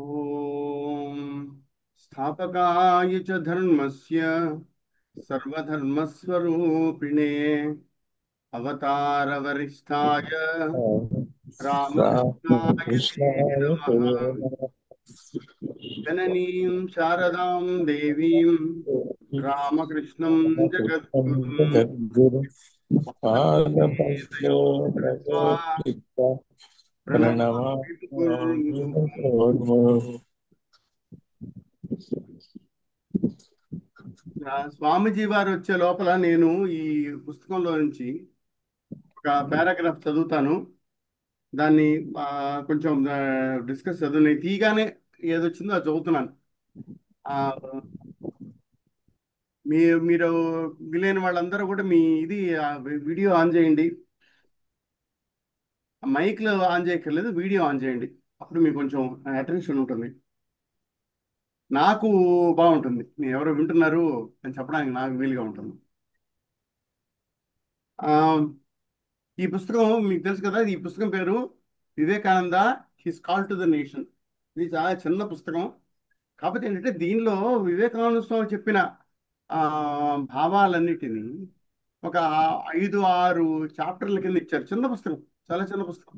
ఓం స్థాపకాయ చ ధర్మస్య సర్వధర్మస్వరూపిణే అవతార వరిష్ఠాయ రామకృష్ణాయ తే కృష్ణాయ తే నమః. నమః. జననీం శారదాం దేవీం రామకృష్ణం రామకృష్ణం జగద్గురుం జగద్గురు పాదపద్మే పాదపద్మే దయోర్గత్వా నమస్కృత్య ప్రణమామి ప్రణమామి ముకుర్ముహు. ముకుర్ముహు. స్వామీజీ వారు వచ్చే లోపల నేను ఈ పుస్తకంలో నుంచి ఒక పారాగ్రాఫ్ చదువుతాను. దాన్ని కొంచెం డిస్కస్ చదువు తీయగానే ఏదొచ్చిందో అది చదువుతున్నాను. ఆ, మీరు వీలైన వాళ్ళందరూ కూడా మీ ఇది వీడియో ఆన్ చేయండి. మైక్లో ఆన్ చేయక్కర్లేదు, వీడియో ఆన్ చేయండి. అప్పుడు మీకు కొంచెం అటెన్షన్ ఉంటుంది. నాకు బాగుంటుంది, మీరు ఎవరో వింటున్నారు అని చెప్పడానికి నాకు వీలుగా ఉంటుంది. ఆ, ఈ పుస్తకం మీకు తెలుసు కదా, ఈ పుస్తకం పేరు Vivekananda his call to the nation. ఇది చాలా చిన్న పుస్తకం. కాకపోతే ఏంటంటే దీనిలో వివేకానంద స్వామి చెప్పిన ఆ, భావాలన్నిటినీ ఒక 5-6 చాప్టర్ల కింద ఇచ్చారు. చిన్న పుస్తకం, చాలా చిన్న పుస్తకం.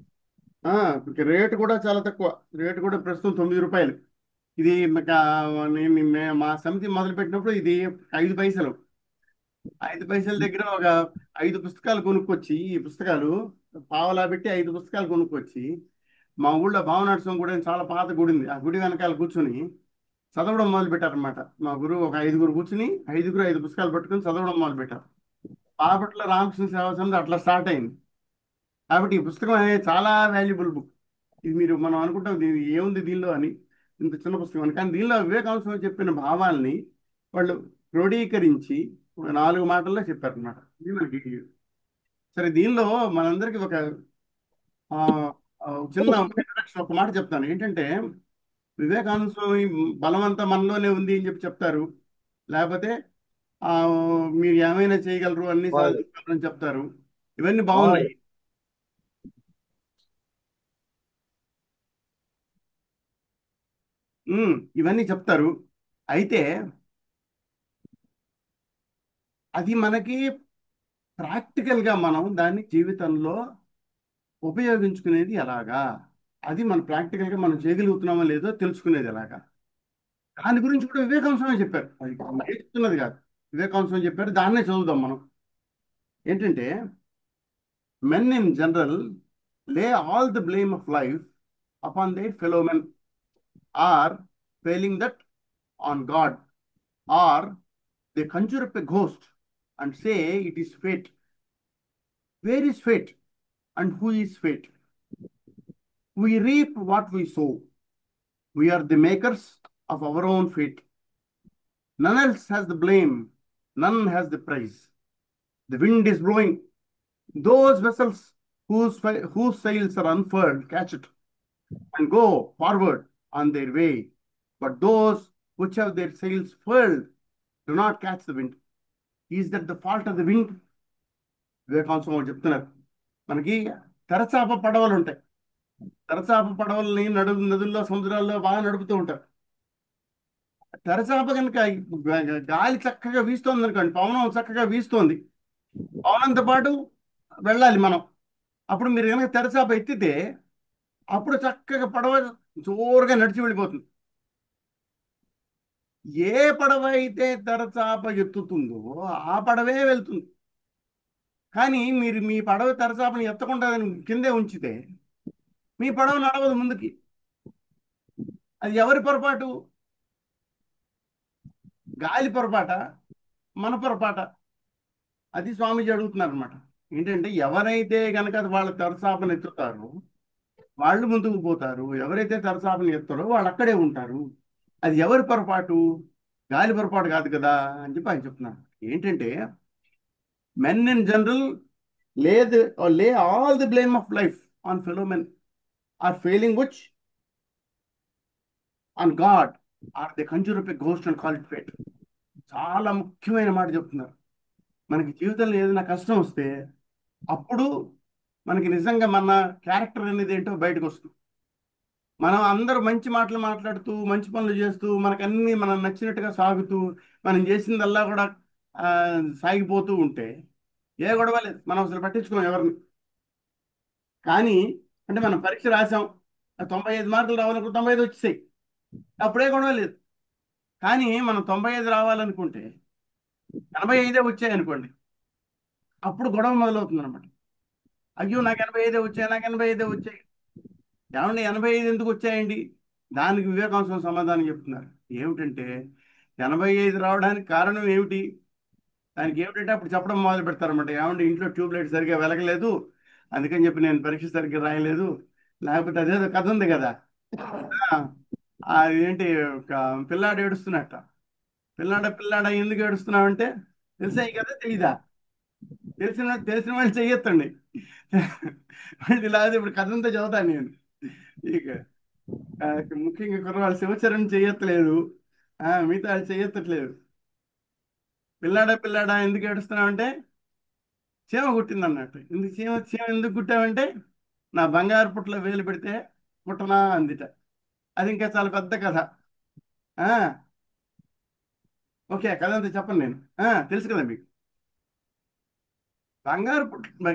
ఆ, రేటు కూడా చాలా తక్కువ. రేటు కూడా ప్రస్తుతం ₹9. ఇది మా సమితి మొదలు పెట్టినప్పుడు ఇది 5 పైసలు. 5 పైసల దగ్గర ఒక 5 పుస్తకాలు కొనుక్కొచ్చి, ఈ పుస్తకాలు పావలా పెట్టి 5 పుస్తకాలు కొనుక్కొచ్చి మా ఊళ్ళో భావనాడు స్వామి గుడి అని చాలా పాత గుడి ఉంది. ఆ గుడి వెనకాల కూర్చుని చదవడం మొదలు పెట్టారనమాట. మా గురువు ఒక 5గురు కూర్చుని 5 పుస్తకాలు పట్టుకుని చదవడం మొదలు పెట్టారు. బాపట్ల రామకృష్ణ సేవా సమితి అట్లా స్టార్ట్ అయింది. కాబట్టి ఈ పుస్తకం అనేది చాలా వాల్యుబుల్ బుక్. ఇది మనం అనుకుంటాం దీని ఏముంది దీనిలో అని, ఇంత చిన్న పుస్తకం అని. కానీ దీనిలో వివేకానంద స్వామి చెప్పిన భావాల్ని వాళ్ళు క్రోడీకరించి ఒక 4 మాటల్లో చెప్పారనమాట. ఇది మనకి సరే. దీనిలో మనందరికీ ఒక ఆ, చిన్న ఇంట్రడక్షన్, ఒక మాట చెప్తాను. ఏంటంటే వివేకానంద స్వామి బలమంతా మనలోనే ఉంది అని చెప్తారు. లేకపోతే ఆ, మీరు ఏమైనా చేయగలరు, అన్ని వాళ్ళు సాధించగలరు అని చెప్తారు. ఇవన్నీ వాళ్ళు బాగున్నాయి. ఇవన్నీ చెప్తారు. అయితే అది మనకి ప్రాక్టికల్గా మనం దాన్ని జీవితంలో ఉపయోగించుకునేది ఎలాగా, అది మన ప్రాక్టికల్గా మనం చేయగలుగుతున్నామో లేదో తెలుసుకునేది ఎలాగా, దాని గురించి కూడా వివేకానంద స్వామి చెప్పారు. అది నేను చెప్తున్నది కాదు, వివేకానంద స్వామి చెప్పారు. దాన్నే చదువుదాం మనం. ఏంటంటే men in general lay all the blame of life upon their fellow men, or failing that on God, or they conjure up a ghost and say it is fate. Where is fate and who is fate? We reap what we sow. We are the makers of our own fate. None else has the blame, none has the praise. The wind is blowing. Those vessels whose sails are unfurled catch it and go forward on their way. But those which have their sails furled do not catch the wind. Is that the fault of the wind? Vivekananda Swami చెప్తున్నారు. మనకి తెరచాప పడవలు ఉంటాయి. తెరచాప పడవల్ని నదుల్లో సముద్రాల్లో బాగా నడుపుతూ ఉంటారు. తెరచాప కనుక గాలి చక్కగా వీస్తోంది అనుకోండి, పవనం చక్కగా వీస్తోంది, పవనంతో పాటు వెళ్ళాలి మనం. అప్పుడు మీరు కనుక తెరచాప ఎత్తితే అప్పుడు చక్కగా పడవ జోరుగా నడిచి వెళ్ళిపోతుంది. ఏ పడవ అయితే తెరచాప ఎత్తుతుందో ఆ పడవే వెళ్తుంది. కానీ మీరు మీ పడవ తెరచాపని ఎత్తకుండా దాన్ని కిందే ఉంచితే మీ పడవ నడవదు ముందుకి. అది ఎవరి పొరపాటు? గాలి పొరపాట, మన పొరపాట? అది స్వామీజీ అడుగుతున్నారు అనమాట. ఏంటంటే ఎవరైతే కనుక వాళ్ళ తెరచాపను ఎత్తుతారో వాళ్ళు ముందుకు పోతారు, ఎవరైతే తెరచాపను ఎత్తారో వాళ్ళు అక్కడే ఉంటారు. అది ఎవరి పొరపాటు? గాలి పొరపాటు కాదు కదా అని చెప్పి ఆయన చెప్తున్నారు. ఏంటంటే men in general lay all the blame of life on fellow men, are failing which on God, or they conjure up a ghost and call it fate. చాలా ముఖ్యమైన మాట చెప్తున్నారు. మనకి జీవితంలో ఏదైనా కష్టం వస్తే అప్పుడు మనకి నిజంగా మన క్యారెక్టర్ అనేది ఏంటో బయటకు వస్తుంది. మనం అందరూ మంచి మాటలు మాట్లాడుతూ మంచి పనులు చేస్తూ మనకన్నీ మనం నచ్చినట్టుగా సాగుతూ మనం చేసిందల్లా కూడా ఆ, సాగిపోతూ ఉంటే ఏ గొడవ లేదు, మనం అసలు పట్టించుకోం ఎవరిని. కానీ అంటే మనం పరీక్ష రాసాం, 95 మార్కులు రావాలనుకో 95 వచ్చేసాయి, అప్పుడే గొడవ లేదు. కానీ మనం 95 రావాలనుకుంటే 85 వచ్చాయి అనుకోండి, అప్పుడు గొడవ మొదలవుతుంది అనమాట. అయ్యో నాకు 85 వచ్చాయి, నాకు 85 వచ్చాయి. ఏమండి 85 ఎందుకు వచ్చాయండి? దానికి వివేకానంద సమాధానం చెప్తున్నారు. ఏమిటంటే 85 రావడానికి కారణం ఏమిటి? దానికి ఏమిటంటే అప్పుడు చెప్పడం మొదలు పెడతారన్నమాట. ఏమంటే ఇంట్లో ట్యూబ్ లైట్ సరిగ్గా వెలగలేదు, అందుకని చెప్పి నేను పరీక్ష సరిగ్గా రాయలేదు. లేకపోతే అదేదో కథ ఉంది కదా. ఆ, అది ఏంటి, ఒక పిల్లాడు ఏడుస్తున్నట్ట. పిల్లాడ ఎందుకు ఏడుస్తున్నావంటే, తెలిసా ఈ కదా తెలీదా? తెలిసిన వాళ్ళు చెయ్యొద్దండి. మళ్ళీ లేకపోతే ఇప్పుడు కథ అంతా చదువుతాను నేను. ఇక ఆ, ముఖ్యంగా కుర్రవాళ్ళు శివచరణ్ చెయ్యట్లేదు, మిగతా వాళ్ళు చెయ్యట్లేదు. పిల్లాడా ఎందుకు ఏడుస్తున్నావంటే చీమ కుట్టింది అన్నట్టు. ఎందుకు చీమ చీమ ఎందుకు కుట్టావంటే నా బంగారు పుట్టలో వేలు పెడితే కుట్టనా అందిట. అది ఇంకా చాలా పెద్ద కథ. ఆ, ఓకే, కథ అంతా చెప్పను నేను. తెలుసు కదా మీకు. బంగారు పుట్ల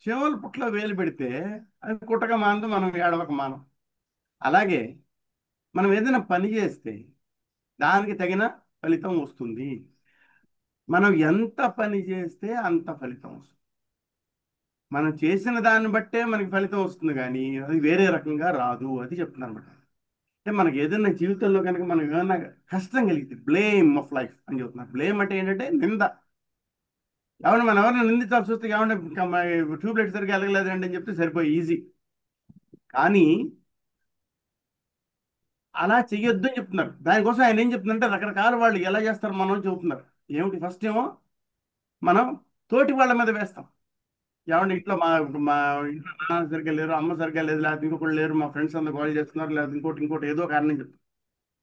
చీమల పుట్టలో వేలు పెడితే అది కుట్టక మానదు, మనం ఏడవక మానం. అలాగే మనం ఏదైనా పని చేస్తే దానికి తగిన ఫలితం వస్తుంది. మనం ఎంత పని చేస్తే అంత ఫలితం వస్తుంది. మనం చేసిన దాన్ని బట్టే మనకి ఫలితం వస్తుంది, కానీ అది వేరే రకంగా రాదు. అది చెప్తున్నారు అనమాట. అంటే మనకి ఏదైనా జీవితంలో కనుక మనం ఏమైనా కష్టం కలిగితే బ్లేమ్ ఆఫ్ లైఫ్ అని చెప్తున్నారు. బ్లేమ్ అంటే ఏంటంటే నింద. మనం ఎవరైనా నిందించాల్సి వస్తే ఏమంటే ట్యూబ్లైట్ సరిగ్గా వెళ్ళలేదండి అని చెప్తే సరిపోయి ఈజీ. కానీ అలా చెయ్యొద్దు అని చెప్తున్నారు. దానికోసం ఆయన ఏం చెప్తున్నారంటే రకరకాల వాళ్ళు ఎలా చేస్తారు మనం చెబుతున్నారు. ఏమిటి, ఫస్ట్ ఏమో మనం తోటి వాళ్ళ మీద వేస్తాం. ఏమంటే ఇంట్లో మా ఇంట్లో నాన్న సరిగ్గా లేరు, అమ్మ సరిగ్గా లేదు, లేకపోతే ఇంకొకళ్ళు లేరు, మా ఫ్రెండ్స్ అందరూ కాల్ చేస్తున్నారు, లేకపోతే ఇంకోటి ఏదో కారణం చెప్తారు.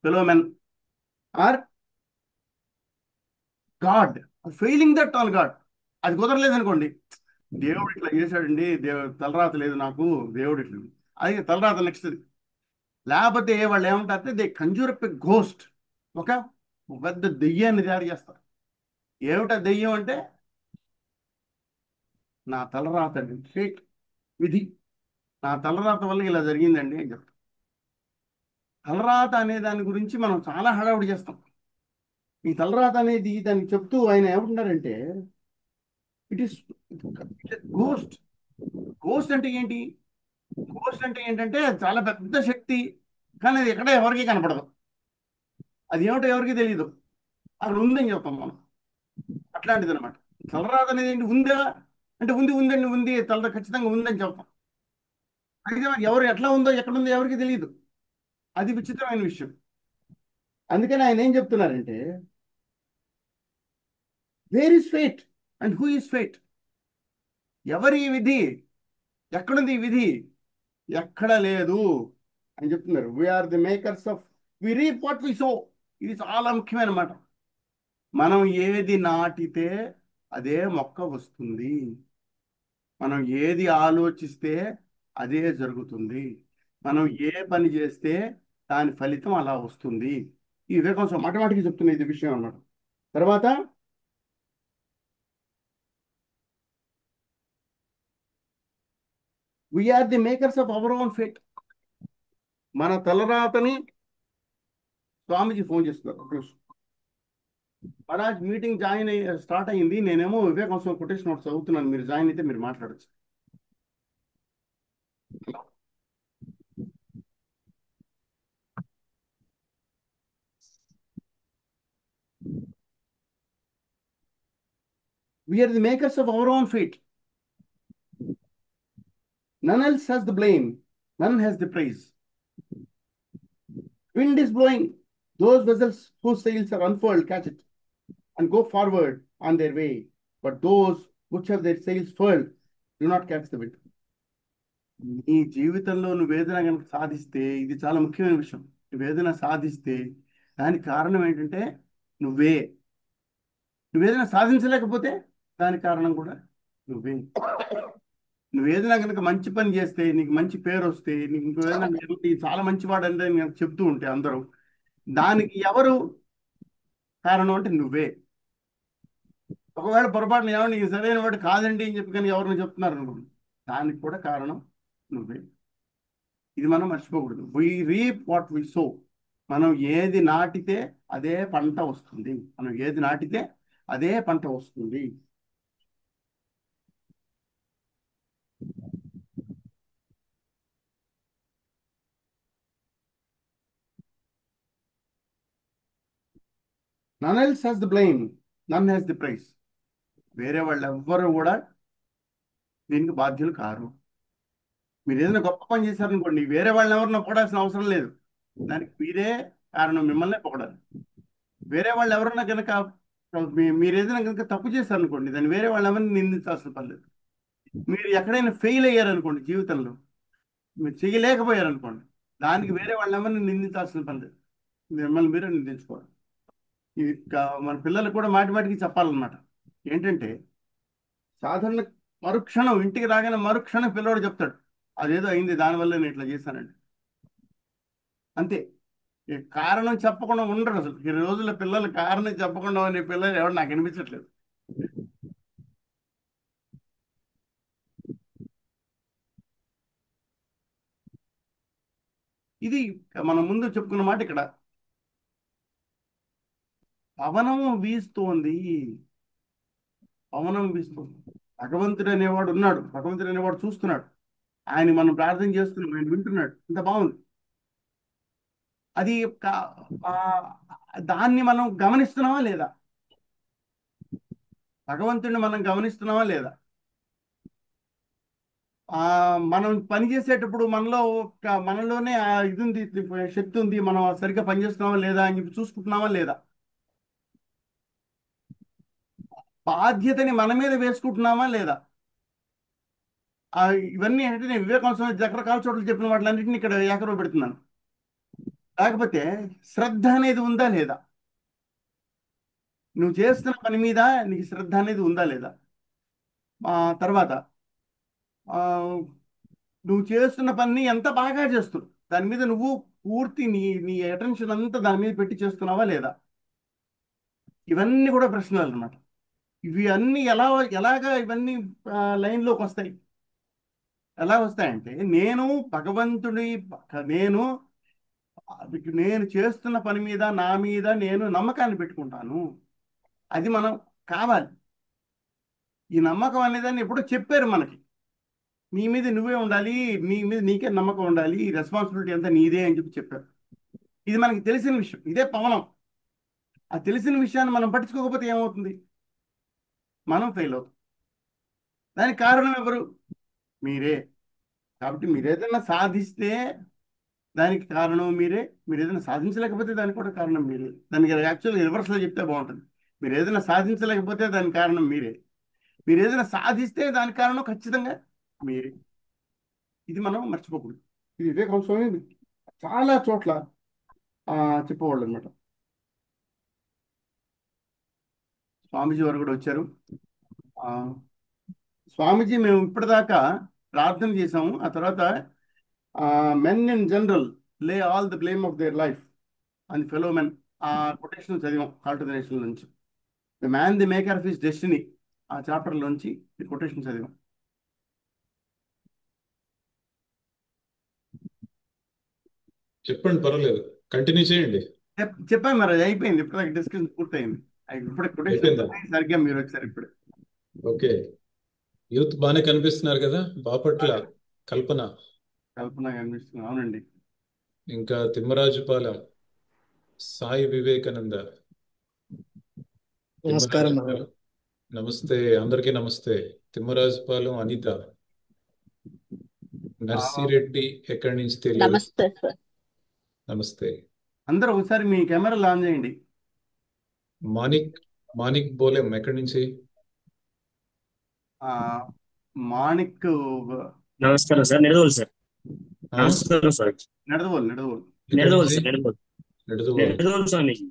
Fellow men are God failing that on God. అది కుదరలేదు అనుకోండి, దేవుడు ఇట్లా చేశాడండి, తలరాత లేదు నాకు, దేవుడు ఇట్లా, అది తలరాత నెక్స్ట్. లేకపోతే వాళ్ళు ఏమంటారంటే they Kanjur up a ghost, ఒక పెద్ద దెయ్యాన్ని తయారు చేస్తారు. ఏమిటా దెయ్యం అంటే నా తలరాత అండి, ఫేట్, విధి, నా తలరాత వల్ల ఇలా జరిగిందండి అని చెప్తారు. తలరాత అనే దాని గురించి మనం చాలా హడావుడి చేస్తాం. ఈ తలరాత అనేది దానికి చెప్తూ ఆయన ఏమంటున్నారంటే ఇట్ ఈస్ గోస్ట్. గోస్ట్ అంటే ఏంటి? గోస్ట్ అంటే ఏంటంటే అది చాలా పెద్ద శక్తి, కానీ అది ఎక్కడ ఎవరికీ కనపడదు. అది ఏమిటో ఎవరికీ తెలియదు, అక్కడ ఉందని చెప్తాం మనం. అట్లాంటిది అనమాట. తలరాత అనేది ఏంటి, ఉందా అంటే ఉందండి, ఉంది, తలరాత ఖచ్చితంగా ఉందని చెప్తాం. అయితే మరి ఎవరు ఎట్లా ఉందో ఎక్కడ ఉందో ఎవరికి తెలియదు. అది విచిత్రమైన విషయం. అందుకని ఆయన ఏం చెప్తున్నారంటే where is fate and who is fate. ఎవరి ఈ విధి, ఎక్కడుంది ఈ విధి? ఎక్కడ లేదు అని చెప్తున్నారు. We are the makers of, we reap what we sow. ఇది చాలా ముఖ్యమైన మాట. మనం ఏది నాటితే అదే మొక్క వస్తుంది. మనం ఏది ఆలోచిస్తే అదే జరుగుతుంది. మనం ఏ పని చేస్తే దాని ఫలితం అలా వస్తుంది. ఈ వివేకం మాటమాటికి చెప్తున్న ఇది విషయం అన్నమాట. తర్వాత we are the makers of our own fate. మన తలరాతని, స్వామీజీ ఫోన్ చేస్తున్నారు ఒక నిమిషం. మహారాజ్ మీటింగ్ స్టార్ట్ అయ్యింది, నేనేమో వివేకానంద కొటేషన్ నోట్స్ చదువుతున్నాను, మీరు జాయిన్ అయితే మీరు మాట్లాడచ్చు. We are the makers of our own fate. None else has the blame, none has the praise. Wind is blowing, those vessels whose sails are unfurled catch it and go forward on their way, but those which have their sails furled do not catch the wind. నీ జీవితంలో నువ్వు ఏదైనా కనుక సాధిస్తే, ఇది చాలా ముఖ్యమైన విషయం, నువ్వు ఏదైనా సాధిస్తే దానికి కారణం ఏంటంటే నువ్వే. నువ్వేదైనా సాధించలేకపోతే దానికి కారణం కూడా నువ్వే. నువ్వు ఏదైనా కనుక మంచి పని చేస్తే నీకు మంచి పేరు వస్తే నీకు ఇంకో ఏదైనా నీ చాలా మంచివాడు అంటే నేను చెప్తూ ఉంటే అందరూ, దానికి ఎవరు కారణం అంటే నువ్వే. ఒకవేళ పొరపాటున ఏమన్నా నీకు సరైన వాడు కాదండి అని చెప్పి కానీ ఎవరిని చెప్తున్నారు అనుకోండి, దానికి కూడా కారణం నువ్వే. ఇది మనం మర్చిపోకూడదు. వి రీప్ వాట్ వి సో. మనం ఏది నాటితే అదే పంట వస్తుంది. మనం ఏది నాటితే అదే పంట వస్తుంది. None else has the blame, none has the praise. వేరే వాళ్ళు ఎవ్వరు కూడా దీనికి బాధ్యులు కారు. మీరు ఏదైనా గొప్ప పని చేశారనుకోండి, వేరే వాళ్ళని ఎవరినో పొగడాల్సిన అవసరం లేదు. దానికి మీరే కారణం, మిమ్మల్నే పొగడాలి. వేరే వాళ్ళు ఎవరన్నా కనుక మీరు ఏదైనా కనుక తప్పు చేశారనుకోండి, దాన్ని వేరే వాళ్ళు ఎవరిని నిందించాల్సిన పని లేదు. మీరు ఎక్కడైనా ఫెయిల్ అయ్యారనుకోండి జీవితంలో, మీరు చేయలేకపోయారనుకోండి, దానికి వేరే వాళ్ళ ఎవరిని నిందించాల్సిన పని లేదు. మిమ్మల్ని మీరే నిందించుకోవాలి. ఇది మన పిల్లలకు కూడా మాటి మాటికి చెప్పాలన్నమాట. ఏంటంటే సాధారణ మరుక్షణం ఇంటికి రాగానే మరుక్షణం పిల్లవాడు చెప్తాడు, అదేదో అయింది దానివల్ల నేను ఇట్లా చేశానండి, అంతే. ఈ కారణం చెప్పకుండా ఉండరు అసలు. ఈ రోజుల్లో పిల్లలు కారణం చెప్పకుండా అనే పిల్లలు ఎవరు నాకు అనిపించట్లేదు. ఇది మనం ముందు చెప్పుకున్న మాట. ఇక్కడ పవనం వీస్తోంది, పవనం వీస్తోంది. భగవంతుడు అనేవాడు ఉన్నాడు, భగవంతుడు అనేవాడు చూస్తున్నాడు. ఆయన మనం ప్రార్థన చేస్తున్నాం, ఆయన వింటున్నాడు. ఇంత బాగుంది. అది ఆ, దాన్ని మనం గమనిస్తున్నామా లేదా? భగవంతుడిని మనం గమనిస్తున్నామా లేదా? ఆ మనం పని చేసేటప్పుడు మనలో మనలోనే ఆ ఇది ఉంది, శక్తి ఉంది, మనం సరిగ్గా పనిచేస్తున్నామా లేదా అని చెప్పి చూసుకుంటున్నామా లేదా? బాధ్యతని మన మీద వేసుకుంటున్నామా లేదా? ఆ ఇవన్నీ అంటే నేను వివేకానంద స్వామి రకరకాల చోట్ల చెప్పిన వాటిలన్నింటినీ ఇక్కడ ఏకరవ పెడుతున్నాను. కాకపోతే శ్రద్ధ అనేది ఉందా లేదా? నువ్వు చేస్తున్న పని మీద నీకు శ్రద్ధ అనేది ఉందా లేదా? తర్వాత ఆ, నువ్వు చేస్తున్న పని ఎంత బాగా చేస్తున్నావు, దాని మీద నువ్వు పూర్తి నీ నీ అటెన్షన్ అంతా దాని మీద పెట్టి చేస్తున్నావా లేదా? ఇవన్నీ కూడా ప్రశ్నలు అన్నమాట. ఇవి అన్నీ ఎలాగా ఇవన్నీ లైన్లోకి వస్తాయి? ఎలా వస్తాయంటే, నేను భగవంతుడి, నేను నేను చేస్తున్న పని మీద నా మీద నేను నమ్మకాన్ని పెట్టుకుంటాను. అది మనం కావాలి. ఈ నమ్మకం అనేదాన్ని ఎప్పుడో చెప్పారు మనకి. నీ మీద నువ్వే ఉండాలి, నీ మీద నీకే నమ్మకం ఉండాలి, రెస్పాన్సిబిలిటీ అంతా నీదే అని చెప్పి చెప్పారు. ఇది మనకి తెలిసిన విషయం, ఇదే పవనం. ఆ తెలిసిన విషయాన్ని మనం పట్టించుకోకపోతే ఏమవుతుంది? మనం ఫెయిల్ అవుతాం. దానికి కారణం ఎవరు? మీరే. కాబట్టి మీరు ఏదైనా సాధిస్తే దానికి కారణం మీరే. మీరు ఏదైనా సాధించలేకపోతే దానికి కూడా కారణం మీరే. దానికి యాక్చువల్గా రివర్స్లో చెప్తే బాగుంటుంది. మీరు ఏదైనా సాధించలేకపోతే దానికి కారణం మీరే. మీరు ఏదైనా సాధిస్తే దానికి కారణం ఖచ్చితంగా మీరే. ఇది మనం మర్చిపోకూడదు. ఇది వివేకానంద స్వామి చాలా చోట్ల చెప్పేవాళ్ళు అనమాట. స్వామీజీ వారు కూడా వచ్చారు. ఆ, స్వామీజీ మేము ఇప్పటిదాకా ప్రార్థన చేసాము. ఆ తర్వాత మెన్ ఇన్ జనరల్ లే all the blame of their life and fellow men, ఆ కొటేషన్ చదివాం కాల్ టు ద నేషన్ నుంచి. The man the maker of his destiny, ఆ చాప్టర్ లోంచి ఈ కొటేషన్ చదివాం. చెప్పండి, పర్వాలేదు, కంటిన్యూ చేయండి. చెప్పాను మరి, అది అయిపోయింది. ఇప్పుడు డిస్కషన్ పూర్తయింది. ఇప్పుడు కొటేషన్ అయిపోయిందా? సరిగ్గా మీరు వచ్చారు ఇప్పుడు. ఓకే. యూత్ బాగానే కనిపిస్తున్నారు కదా. బాపట్ల కల్పన, కల్పన కనిపిస్తుంది. అవునండి. ఇంకా తిమ్మరాజుపాలెం సాయి వివేకానంద. నమస్కారం తిమ్మరాజుపాలెం, నమస్తే అందరికీ నమస్తే. తిమ్మరాజుపాలెం అనిత. ఆ, నర్సిరెడ్డి ఎక్కడి నుంచి తెలియదు. నమస్తే సార్. నమస్తే. అందరూ ఒకసారి మీ కెమెరాలు ఆన్ చేయండి. మానిక్, మానిక్ బోలెం ఎక్కడి నుంచి? ఆ, మాణిక్ నమస్కారం సార్. నిడదవోలు సార్. ఆ? నమస్కారం సార్. నడదవోలు నడదవోలు. ఎక్కడి నిడదవోలు నుంచి? సార్. నిడదవోలు. నిడదవోలు. నిడదవోలు స్వామీజీ.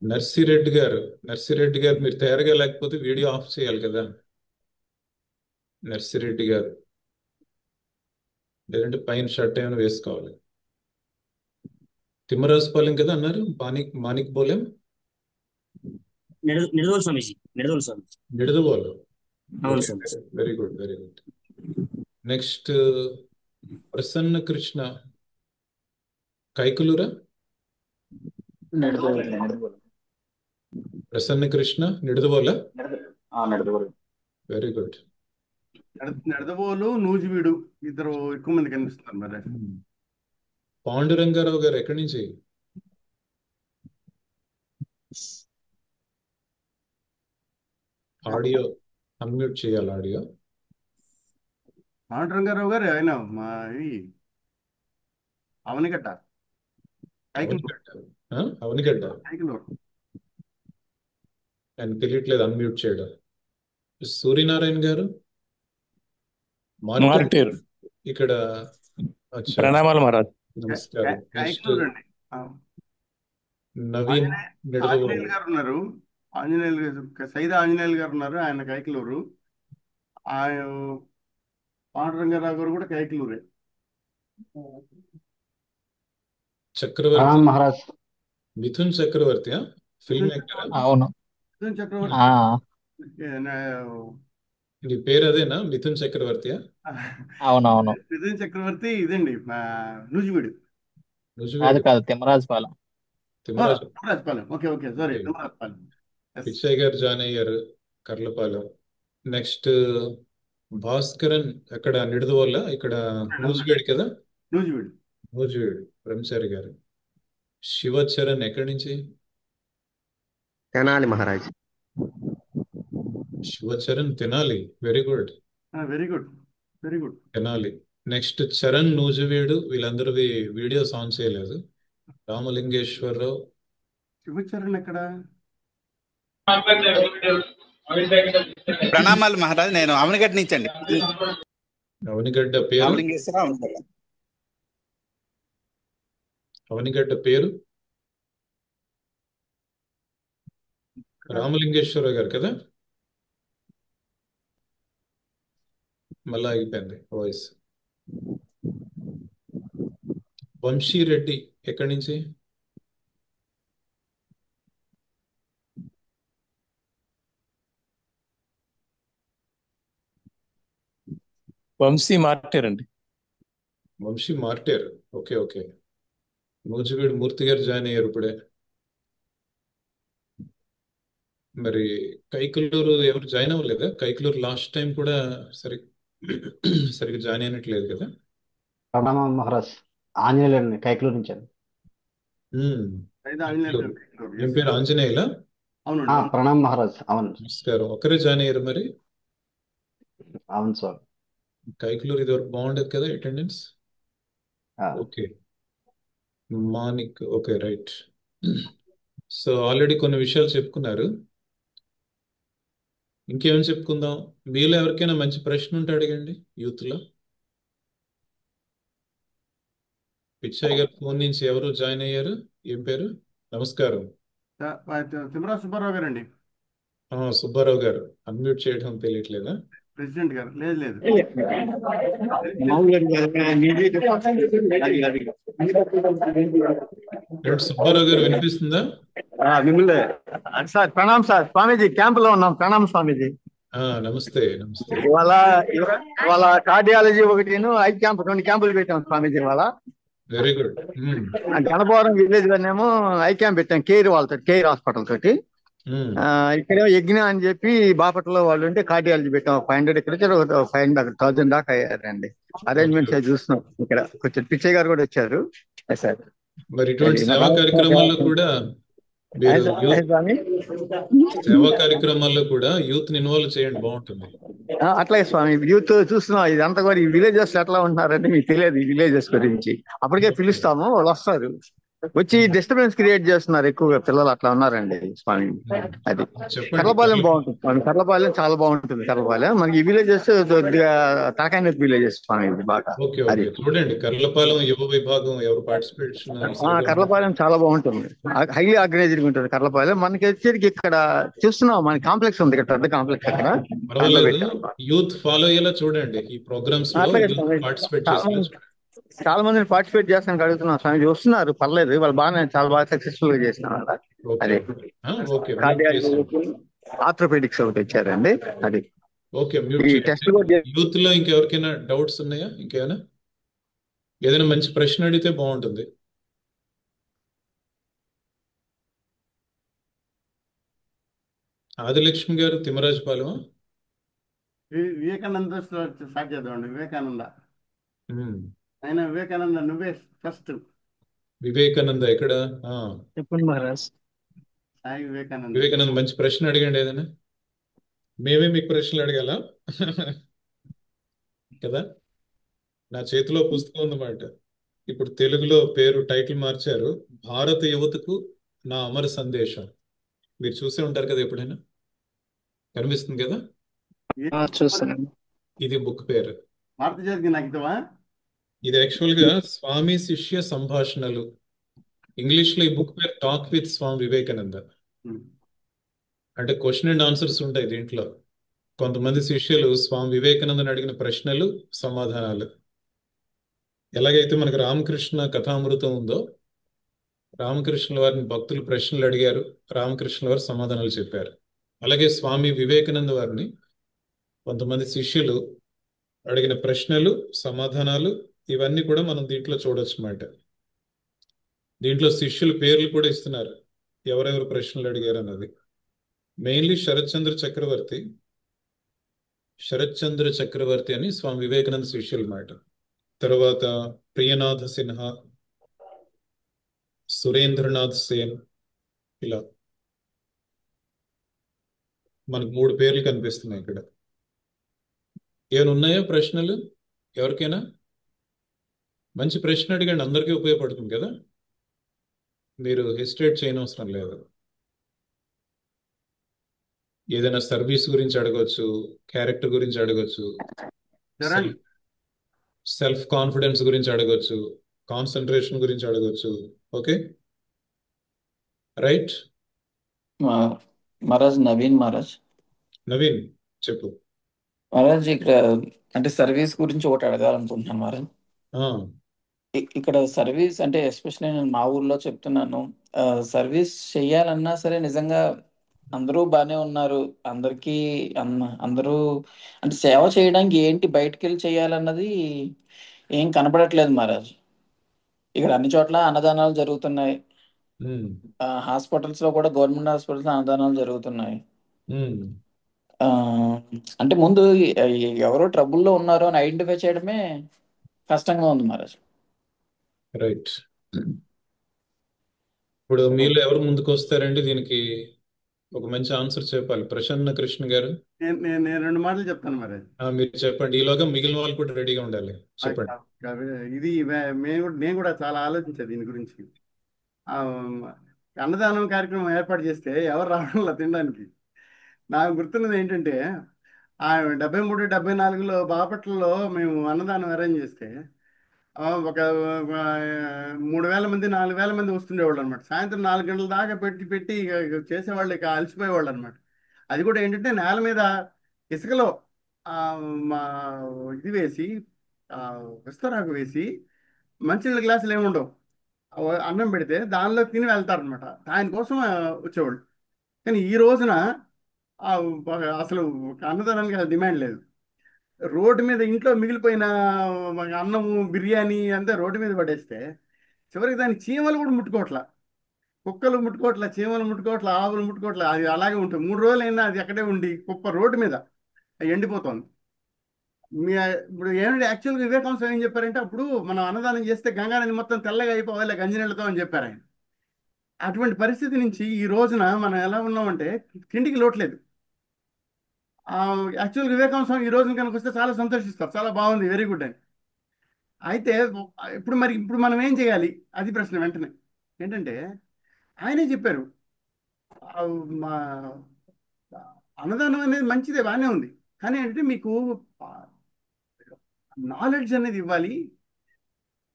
నర్సిరెడ్డి గారు, నర్సిరెడ్డి గారు మీరు తయారుగా లేకపోతే వీడియో ఆఫ్ చేయాలి కదా. నర్సిరెడ్డి గారు లేదంటే పైన షర్ట్ ఏమైనా వేసుకోవాలి. తిమ్మరాజుపాలెం కదా అన్నారు, మాణిక్ బోలెం, నిడదవోలు స్వామీజీ, నిడదవోలు స్వామీజీ. నిడదవోలు. అవును okay, Swamiji. Very good, very good. Next Prasanna Krishna, కైకులూరా? నెడదవోలు. ప్రసన్న కృష్ణ నిడదవోల. నెడదవోలు. Very good. నడదవోలు, నూజివీడు ఇద్దరు ఎక్కువ మంది కనిపిస్తున్నారు మరి. పాండురంగారావు గారు ఎక్కడి నుంచి? ఆడియో అన్మ్యూట్ చేయాలి, ఆడియో. పాండురంగారావు గారు ఆయన మా ఇవి అవనిగడ్డ, కైకలూరు. అవనిగడ్డ. కైకలూరు. ఆయన తెలియట్లేదు అన్మ్యూట్ చేయడం. సూర్యనారాయణ గారు మార్టేరు. ఇక్కడ. అచ్చా, ప్రణామాలు మహారాజ్. నమస్కారం. నెక్స్ట్ కైకలూరు అండి. నవీన్ నిడదవోలు. ఆంజనేయులు గారు ఉన్నారు. సైదా ఆంజనేయులు గారు ఉన్నారు, ఆయన కైకలూరు. ఆయన పాండురంగారావు గారు కూడా కైకలూరే. చక్రవర్తి, మహారాజ్. మిథున్ చక్రవర్తి ఫిల్మ్ యాక్టర్. అవును. మిథున్ చక్రవర్తి. నీ పేరు అదేనా, మిథున్ చక్రవర్తి? అవునవును. మిథున్ చక్రవర్తి ఇదండి నూజివీడు. కాదు Thimmarajupalem. Thimmaraju. Thimmarajupalem. Okay okay, sorry, Thimmarajupalem. Pichaiah గారు జాయిన్ అయ్యారు, కర్లపాలెం. నెక్స్ట్ భాస్కరన్ ఎక్కడ? నిడదవోల. ఇక్కడ నూజివేడు కదా. నూజివీడు. నూజివేడు బ్రహ్మచారి గారు. శివచరణ్ ఎక్కడి నుంచి? Tenali Maharaj. Shivacharan Tenali. Very good, very good, very good. Tenali. Next Charan Nuzvid. వీళ్ళందరివి వీడియోస్ ఆన్ చేయలేదు. రామలింగేశ్వరరావు. శివచరణ్ ఎక్కడ? ప్రణామాలు మహారాజ్, నేను అవనిగడ్డ నుంచి అండి. అవనిగడ్డ పేరు? అవనిగడ్డ పేరు రామలింగేశ్వరరావు గారు కదా. మళ్ళా ఆగిపోయింది వాయిస్. వంశీరెడ్డి ఎక్కడి నుంచి? వంశీ మార్టేర్ అండి. వంశీ మార్టేర్. Okay okay. నూజివీడు మూర్తి గారు జాయిన్ అయ్యారు ఇప్పుడే. మరి కైకలూరు ఎవరు జాయిన్ అవ్వలేదా? కైకలూరు లాస్ట్ టైం కూడా సరిగ్గా జాయిన్ అయినట్లేదు కదా. ప్రణామం మహారాజ్. ఆంజనేయులు కైకలూరు నుంచి. సైదా ఆంజనేయులు గారు కైకలూరు. ఏం పేరు? ఆంజనేయులా? అవునండి. ప్రణామం మహారాజ్. అవును. నమస్కారం. ఒకరే జాయిన్ అయ్యారు మరి. అవును సార్. కైకలూరు ఇది వరకు బాగుండేది కదా attendance. Okay, Manik. Okay, right. So already కొన్ని విషయాలు చెప్పుకున్నారు. ఇంకేమైనా చెప్పుకుందాం. మీలో ఎవరికైనా మంచి ప్రశ్న ఉంటే అడగండి యూత్లో. పిచ్చయ్య గారు ఫోన్ నుంచి ఎవరు జాయిన్ అయ్యారు? ఏం పేరు? నమస్కారం. తిమ్మరాజు సుబ్బారావు గారండి. సుబ్బారావు గారు. అన్మ్యూట్ చేయడం తెలియట్లేదా? ప్రెసిడెంట్ గారు. లేదు లేదు. సుబ్బారావు గారు వినిపిస్తుందా? మిమ్మల్ని సార్ ప్రణామ్ సార్. స్వామీజీ క్యాంపులో ఉన్నాం. ప్రణామ్ స్వామీజీ. నమస్తే నమస్తే. ఇవాళ కార్డియాలజీ ఒకటిను ఐ క్యాంప్ 2 క్యాంపులు పెట్టాం స్వామీజీ ఇవాళ. Very good. గణపవరం విలేజ్ లోనేమో ఐ క్యాంప్ పెట్టాం, కేర్ హాస్పిటల్ తోటి. ఇక్కడేమో యజ్ఞ అని చెప్పి బాపట్లలో వాళ్ళు ఉంటే కార్డియాలజీ పెట్టాం. 500 ఇక్కడ వచ్చారు, 500,000 దాకా అయ్యారండి. అరేంజ్మెంట్స్ చూస్తున్నాం. ఇక్కడ కొంచెం పిచ్చయ్య గారు కూడా వచ్చారు సార్. మరి ఇటువంటి సేవా కార్యక్రమాల్లో కూడా యూత్ ఇన్వాల్వ్ చేయండి, బాగుంటుంది. అట్లాగే స్వామి. యూత్ చూస్తున్నాం. ఇదంతా కూడా ఈ విలేజెస్ ఎట్లా ఉంటున్నారంటే మీకు తెలియదు. ఈ విలేజెస్ గురించి అప్పటికే పిలుస్తాము, వాళ్ళు వస్తారు. వచ్చి డిస్టర్బెన్స్ క్రియేట్ చేస్తున్నారు ఎక్కువగా పిల్లలు అట్లా ఉన్నారండి స్వామి. అది చెప్పండి. కర్లపాలెం బాగుంటుంది స్వామి, కర్లపాలెం చాలా బాగుంటుంది. కర్లపాలెం మనకి ఈ విలేజెస్ తాకాయ విలేజెస్ స్వామి ఇది బాగా. ఓకే అది ఓకే చూడండి, కర్లపాలెం యువ విభాగం ఎవరు పార్టిసిపేషన్ కర్లపాలెం చాలా బాగుంటుంది, హైలీ ఆర్గనైజ్డ్ ఉంటుంది కర్లపాలెం. మనకి వచ్చేసరికి ఇక్కడ చూస్తున్నాం, మన కాంప్లెక్స్ ఉంది ఇక్కడ, పెద్ద కాంప్లెక్స్ అక్కడ దాంట్లో పర్వాలేదు. పెట్టాం. యూత్ ఫాలో అయ్యేలా చూడండి, ఈ ప్రోగ్రామ్స్ లో అట్లాగే యూత్ స్వామి. పార్టిసిపేట్ చాలా చేసేలా మంది చూడండి. చాలా మందిని పార్టిసిపేట్ చేస్తానికి అడుగుతున్నాం స్వామి, వస్తున్నారు, పర్లేదు, వాళ్ళు చాలా బాగా సక్సెస్ఫుల్ గా చేస్తున్నారు. ఓకే అదే ఓకే మ్యూట్ కార్డియాలజీ, చేసి ఆర్థోపెడిక్స్ ఒకటి వచ్చారండి. అది ఓకే మ్యూట్ ఈ చేయండి. టెస్ట్ కూడా యూత్ లో ఇంకెవరికైనా డౌట్స్ ఉన్నాయా? ఇంకేమైనా ఏదైనా మంచి ప్రశ్న అడిగితే బాగుంటుంది. ఆదిలక్ష్మి గారు తిమ్మరాజుపాలెం. వివేకానంద స్టార్ట్ చేద్దామండి. వివేకానంద ఆయన వివేకానంద నువ్వే ఫస్ట్. వివేకానంద ఎక్కడ? ఆ, చెప్పండి మహారాజ్. సాయి వివేకానంద. వివేకానంద మంచి ప్రశ్న అడగండి ఏదైనా. మేమే మీకు ప్రశ్నలు అడగాల కదా. నా చేతిలో పుస్తకం ఉందన్నమాట. ఇప్పుడు తెలుగులో పేరు టైటిల్ మార్చారు, భారత యువతకు నా అమర సందేశం. మీరు చూసే ఉంటారు కదా, ఎప్పుడైనా కనిపిస్తుంది కదా. చూస్తున్నాను. ఇది బుక్ పేరు. భారత జాతికి నాకు ఇదవా? ఇది యాక్చువల్ గా స్వామి శిష్య సంభాషణలు. ఇంగ్లీష్ లో ఈ బుక్ పేరు టాక్ విత్ స్వామి వివేకానంద. అంటే క్వశ్చన్ అండ్ ఆన్సర్స్ ఉంటాయి దీంట్లో. కొంతమంది శిష్యులు స్వామి వివేకానందని అడిగిన ప్రశ్నలు, సమాధానాలు. ఎలాగైతే మనకు రామకృష్ణ కథామృతం ఉందో, రామకృష్ణుల వారిని భక్తులు ప్రశ్నలు అడిగారు, రామకృష్ణుల వారు సమాధానాలు చెప్పారు. అలాగే స్వామి వివేకానంద వారిని కొంతమంది శిష్యులు అడిగిన ప్రశ్నలు, సమాధానాలు, ఇవన్నీ కూడా మనం దీంట్లో చూడొచ్చు అన్నమాట. దీంట్లో శిష్యుల పేర్లు కూడా ఇస్తున్నారు, ఎవరెవరు ప్రశ్నలు అడిగారు అన్నది. మెయిన్లీ శరత్చంద్ర చక్రవర్తి అని స్వామి వివేకానంద శిష్యులు అన్నమాట. తర్వాత ప్రియనాథ సిన్హా, సురేంద్రనాథ్ సేన్, ఇలా మనకు 3 పేర్లు కనిపిస్తున్నాయి ఇక్కడ. ఏమైనా ఉన్నాయా ప్రశ్నలు ఎవరికైనా? మంచి ప్రశ్న అడిగండి, అందరికీ ఉపయోగపడుతుంది కదా. మీరు హెసిటేట్ చేయనవసరం లేదు. ఏదైనా సర్వీస్ గురించి అడగొచ్చు, క్యారెక్టర్ గురించి అడగొచ్చు, సెల్ఫ్ కాన్ఫిడెన్స్ గురించి అడగొచ్చు, కాన్సన్ట్రేషన్ గురించి అడగొచ్చు. Okay right. మహారాజ్ నవీన్ మహారాజ్. నవీన్ చెప్పు. మహారాజ్ ఇక్కడ అంటే సర్వీస్ గురించి ఒకటి అడగాలనుకుంటున్నాను మహారాజ్. ఆ, ఇక్కడ సర్వీస్ అంటే ఎస్పెషల్లీ నేను మా ఊర్లో చెప్తున్నాను, సర్వీస్ చెయ్యాలన్నా సరే నిజంగా అందరూ బాగానే ఉన్నారు, అందరికీ అందరూ అంటే సేవ చేయడానికి ఏంటి బయటికి వెళ్ళి చేయాలన్నది ఏం కనపడట్లేదు మహారాజ్. ఇక్కడ అన్ని చోట్ల అన్నదానాలు జరుగుతున్నాయి, ఉమ్, హాస్పిటల్స్ లో కూడా గవర్నమెంట్ హాస్పిటల్స్ అన్నదానాలు జరుగుతున్నాయి. ఉమ్, ఆ, అంటే ముందు ఎవరో ట్రబుల్లో ఉన్నారో అని ఐడెంటిఫై చేయడమే కష్టంగా ఉంది మహారాజ్. రైట్. ఇప్పుడు మీలో ఎవరు ముందుకు వస్తారండి దీనికి? ఒక మంచి ఆన్సర్ చెప్పాలి. ప్రసన్న కృష్ణ గారు నేను 2 మాటలు చెప్తాను మరి. మీరు చెప్పండి, ఈలోగా మిగిలిన వాళ్ళు కూడా రెడీగా ఉండాలి. చెప్పండి. ఇది నేను కూడా చాలా ఆలోచించాను దీని గురించి. ఆ, అన్నదానం కార్యక్రమం ఏర్పాటు చేస్తే ఎవరు రావడంలా తినడానికి. నాకు గుర్తున్నది ఏంటంటే 73, 74లో బాపట్లలో మేము అన్నదానం అరేంజ్ చేస్తే ఒక 3000 మంది, 4000 మంది వస్తుండేవాళ్ళు అనమాట. సాయంత్రం 4 గంటల దాకా పెట్టి పెట్టి ఇక చేసేవాళ్ళు ఇక అలసిపోయేవాళ్ళు అనమాట. అది కూడా ఏంటంటే నేల మీద ఇసుకలో ఆ, మా ఇది వేసి ఆ, విస్తరాకు వేసి మంచినీళ్ళ గ్లాసులు ఏమి ఉండవు, అన్నం పెడితే దానిలో తిని వెళ్తారనమాట. ఆయన కోసం వచ్చేవాళ్ళు. కానీ ఈ రోజున ఆ, అసలు అన్నదానానికి అసలు డిమాండ్ లేదు. రోడ్డు మీద ఇంట్లో మిగిలిపోయిన అన్నము, బిర్యానీ అంతా రోడ్డు మీద పడేస్తే చివరికి దాని చీమలు కూడా ముట్టుకోవట్లా. కుక్కలు ముట్టుకోవట్లా, చీమలు ముట్టుకోవట్లా, ఆవులు ముట్టుకోవట్లా. అది అలాగే ఉంటుంది. 3 రోజులైనా అది అక్కడే ఉండి కుప్ప రోడ్డు మీద ఎండిపోతుంది. మీ ఇప్పుడు ఏమంటే యాక్చువల్గా వివేకాంశం ఏం చెప్పారంటే, అప్పుడు మనం అన్నదానం చేస్తే గంగానది మొత్తం తెల్లగా అయిపోవాలి గంజినీళ్ళతో అని చెప్పారు ఆయన. అటువంటి పరిస్థితి నుంచి ఈ రోజున మనం ఎలా ఉన్నామంటే తిండికి లోట్లేదు. యాక్చువల్ వివేకాంశం ఈ రోజున కనుక వస్తే చాలా సంతోషిస్తారు, చాలా బాగుంది, వెరీ గుడ్ అని. అయితే ఇప్పుడు మనం ఏం చేయాలి, అది ప్రశ్న వెంటనే. ఏంటంటే ఆయనే చెప్పారు, ఆ, మా అన్నదానం అనేది మంచిదే, బాగానే ఉంది. కానీ ఏంటంటే మీకు నాలెడ్జ్ అనేది ఇవ్వాలి,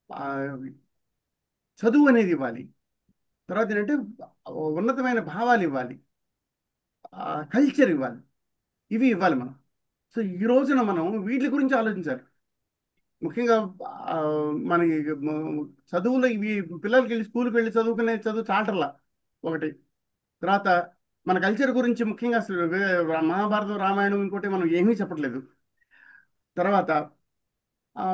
ఆ, చదువు అనేది ఇవ్వాలి, తర్వాత ఏంటంటే ఉన్నతమైన భావాలు ఇవ్వాలి, కల్చర్ ఇవ్వాలి, ఇవి ఇవ్వాలి మనం. సో ఈ రోజున మనం వీటి గురించి ఆలోచించాలి. ముఖ్యంగా ఆ, మనకి చదువులో ఇవి పిల్లలకి వెళ్ళి స్కూల్కి వెళ్ళి చదువుకునే చదువు చాలటర్లా ఒకటి. తర్వాత మన కల్చర్ గురించి ముఖ్యంగా అసలు మహాభారతం రామాయణం ఇంకోటి మనం ఏమీ చెప్పట్లేదు. తర్వాత ఆ,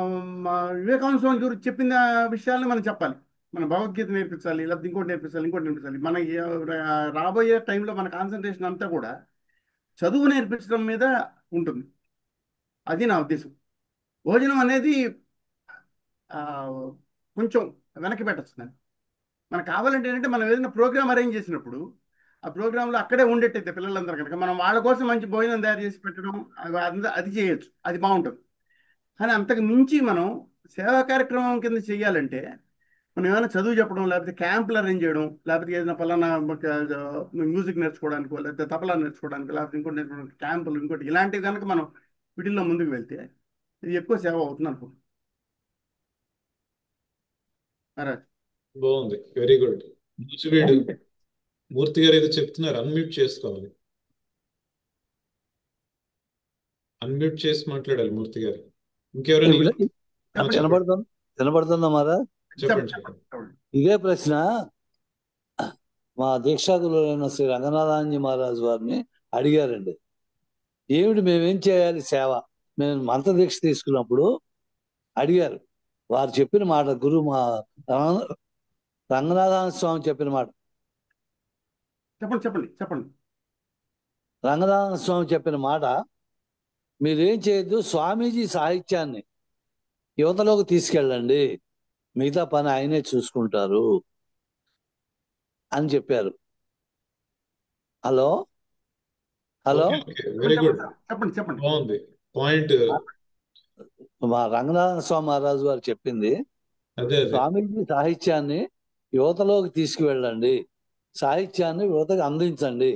మా వివేకానంద స్వామి గురించి చెప్పిన విషయాల్ని మనం చెప్పాలి. మన భగవద్గీత నేర్పించాలి, లేకపోతే ఇంకోటి నేర్పించాలి, ఇంకోటి నేర్పించాలి. మన రాబోయే టైంలో మన కాన్సన్ట్రేషన్ అంతా కూడా చదువు నేర్పించడం మీద ఉంటుంది. అది నా ఉద్దేశం. భోజనం అనేది ఆ, కొంచెం వెనక్కి పెట్టచ్చు దాన్ని. మనకు కావాలంటే ఏంటంటే మనం ఏదైనా ప్రోగ్రామ్ అరేంజ్ చేసినప్పుడు ఆ ప్రోగ్రాంలో అక్కడే ఉండేట్టయితే పిల్లలందరూ కనుక మనం వాళ్ళ కోసం మంచి భోజనం తయారు చేసి పెట్టడం, అది చేయొచ్చు, అది బాగుంటుంది. కానీ అంతకు మించి మనం సేవా కార్యక్రమం కింద చేయాలంటే మనం ఏమైనా చదువు చెప్పడం, లేకపోతే క్యాంపులు అరేంజ్ చేయడం, లేకపోతే ఏదైనా పలానా మ్యూజిక్ నేర్చుకోవడానికో, లేకపోతే తబలా నేర్చుకోవడానికి, లేకపోతే ఇంకోటి నేర్చుకోవడానికి క్యాంపులు, ఇంకోటి ఇలాంటివి కనుక మనం వీటిల్లో ముందుకు వెళ్తే ఇది ఎక్కువ సేవ అవుతుంది అనుకుంటున్నాను. బాగుంది, వెరీ గుడ్. మూచివీడు మూర్తి గారు ఏదో చెప్తున్నారు, అన్మ్యూట్ చేసుకోవాలి. అన్మ్యూట్ చేసి మాట్లాడాలి మూర్తి గారు. ఇంకెవరైనా వినపడుతుందా మారా? చెప్పండి చెప్పండి. ఇదే ప్రశ్న మా దీక్షాగురులైన శ్రీ రంగనాథాంజీ మహారాజు వారిని అడిగారండి. ఏమిటి మేమేం చేయాలి సేవ? మేము మంత్ర దీక్ష తీసుకున్నప్పుడు అడిగారు. వారు చెప్పిన మాట, గురువు మా రంగనాథాన స్వామి చెప్పిన మాట. చెప్పండి చెప్పండి చెప్పండి. రంగనాథాన స్వామి చెప్పిన మాట, మీరేం చేయొద్దు, స్వామీజీ సాహిత్యాన్ని యువతలోకి తీసుకెళ్ళండి, మిగతా పని ఆయనే చూసుకుంటారు అని చెప్పారు. హలో హలో, వెరీ గుడ్, చెప్పండి చెప్పండి. బాగుంది పాయింట్. మా రంగనాథ స్వామి మహారాజు వారు చెప్పింది, అదే అదే స్వామీజీ సాహిత్యాన్ని యువతలోకి తీసుకువెళ్ళండి, సాహిత్యాన్ని యువతకి అందించండి,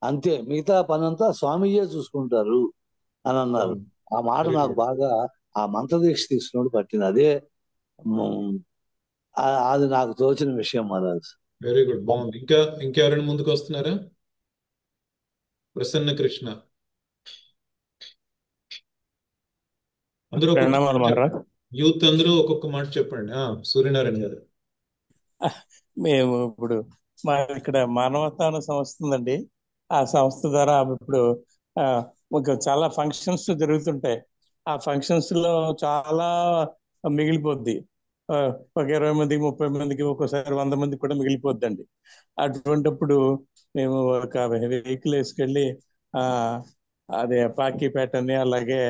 అంతే, మిగతా పనంతా స్వామీజీ చూసుకుంటారు అని అన్నారు. ఆ మాట వెరీ నాకు గుడ్, బాగా ఆ మంత్రదీక్ష తీసుకున్నప్పుడు పట్టింది. అదే అది నాకు తోచిన విషయం మహారాజ్. వెరీ గుడ్, బాగుంది. ఇంకెవరైనా ముందుకు వస్తున్నారా? ప్రసన్న కృష్ణ. అందరూ ప్రణామాలు మహారాజ్. యూత్ అందరూ ఒక్కొక్క మాట చెప్పండి. సూర్యనారాయణ గారు. మేము ఇప్పుడు మా ఇక్కడ మానవతాన సంస్థ ఉందండి. ఆ సంస్థ ద్వారా ఇప్పుడు ఆ, చాలా ఫంక్షన్స్ జరుగుతుంటాయి. ఆ ఫంక్షన్స్ లో చాలా మిగిలిపోద్ది. ఆ, ఒక 20 మందికి 30 మందికి ఒక్కోసారి 100 మందికి కూడా మిగిలిపోద్దండి. అటువంటిప్పుడు మేము ఒక వెహికల్ వేసుకెళ్ళి ఆ అదే పాకీపేట అని, అలాగే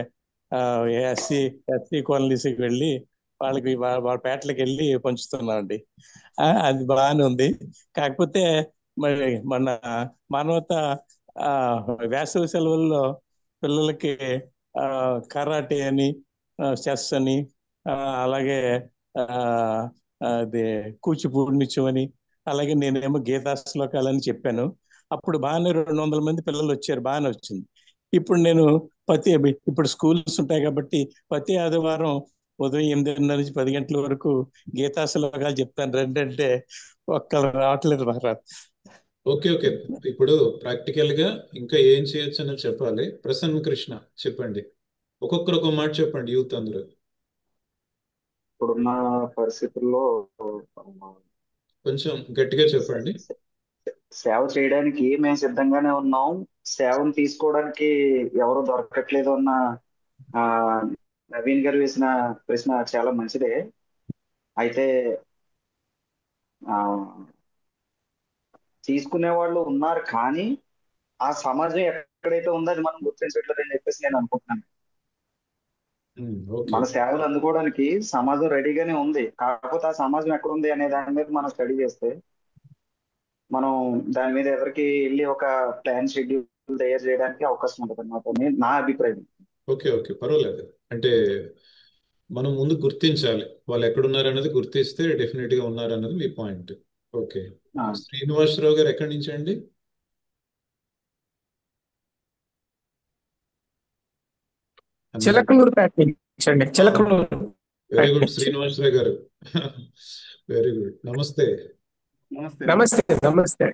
ఎస్సీ కాలనీస్కి వెళ్ళి వాళ్ళకి వాళ్ళ పేటలకు వెళ్ళి పంచుతున్నామండి. అది బాగానే ఉంది. కాకపోతే మరి మన మానవత వేసవి సెలవుల్లో పిల్లలకి కరాటే అని, చెస్ అని, అలాగే ఆ, అది కూచిపూడి నృత్యం అని, అలాగే నేనేమో గీతా శ్లోకాలని చెప్పాను. అప్పుడు బాగానే 200 మంది పిల్లలు వచ్చారు, బాగానే వచ్చింది. ఇప్పుడు నేను ఇప్పుడు స్కూల్స్ ఉంటాయి కాబట్టి ప్రతి ఆదివారం ఉదయం 8:30 నుంచి 10 గంటల వరకు గీతా శ్లోకాలు చెప్తాను రండి అంటే ఒక్కరు రావట్లేదు మహారాజ్. ఓకే ఓకే, ఇప్పుడు ప్రాక్టికల్ గా ఇంకా ఏం చేయొచ్చు అని చెప్పాలి. ప్రసన్న కృష్ణ చెప్పండి, ఒక్కొక్కరు ఒక మాట చెప్పండి, యూత్ అందరూ. ఇప్పుడున్న పరిస్థితుల్లో కొంచెం గట్టిగా చెప్పండి. సేవ చేయడానికి మేము సిద్ధంగానే ఉన్నాం. సేవను తీసుకోవడానికి ఎవరు దొరకట్లేదు అన్న ఆ నవీన్ గారు వేసిన ప్రశ్న చాలా మంచిదే. అయితే ఆ తీసుకునే వాళ్ళు ఉన్నారు, కానీ ఆ సమాజం ఎక్కడైతే ఉందో అది మనం గుర్తించట్లేదని చెప్పేసి నేను అనుకుంటున్నాను. మన సేవలు అందుకోవడానికి సమాజం రెడీగానే ఉంది, కాకపోతే ఆ సమాజం ఎక్కడుంది అనే దాని మీద మనం స్టడీ చేస్తే మనం దాని మీద ఎవరికి వెళ్ళి ఒక ప్లాన్ షెడ్యూల్ తయారు చేయడానికి అవకాశం ఉంటుంది అన్నమాట, నా అభిప్రాయం. ఓకే ఓకే, పర్వాలేదు. అంటే మనం ముందు గుర్తించాలి, వాళ్ళు ఎక్కడున్నారు అనేది గుర్తిస్తే డెఫినెట్ గా ఉన్నారు అన్నది మీ పాయింట్. ఓకే. ఆ, శ్రీనివాసరావు గారు ఎక్కడి నుంచి అండి? అన్మ్యూట్. చిలకలూరు అండి, చిలకలూరు వెరీ గుడ్ శ్రీనివాసరావు గారు. Very good. నమస్తే. నమస్తే. నమస్తే నమస్తే.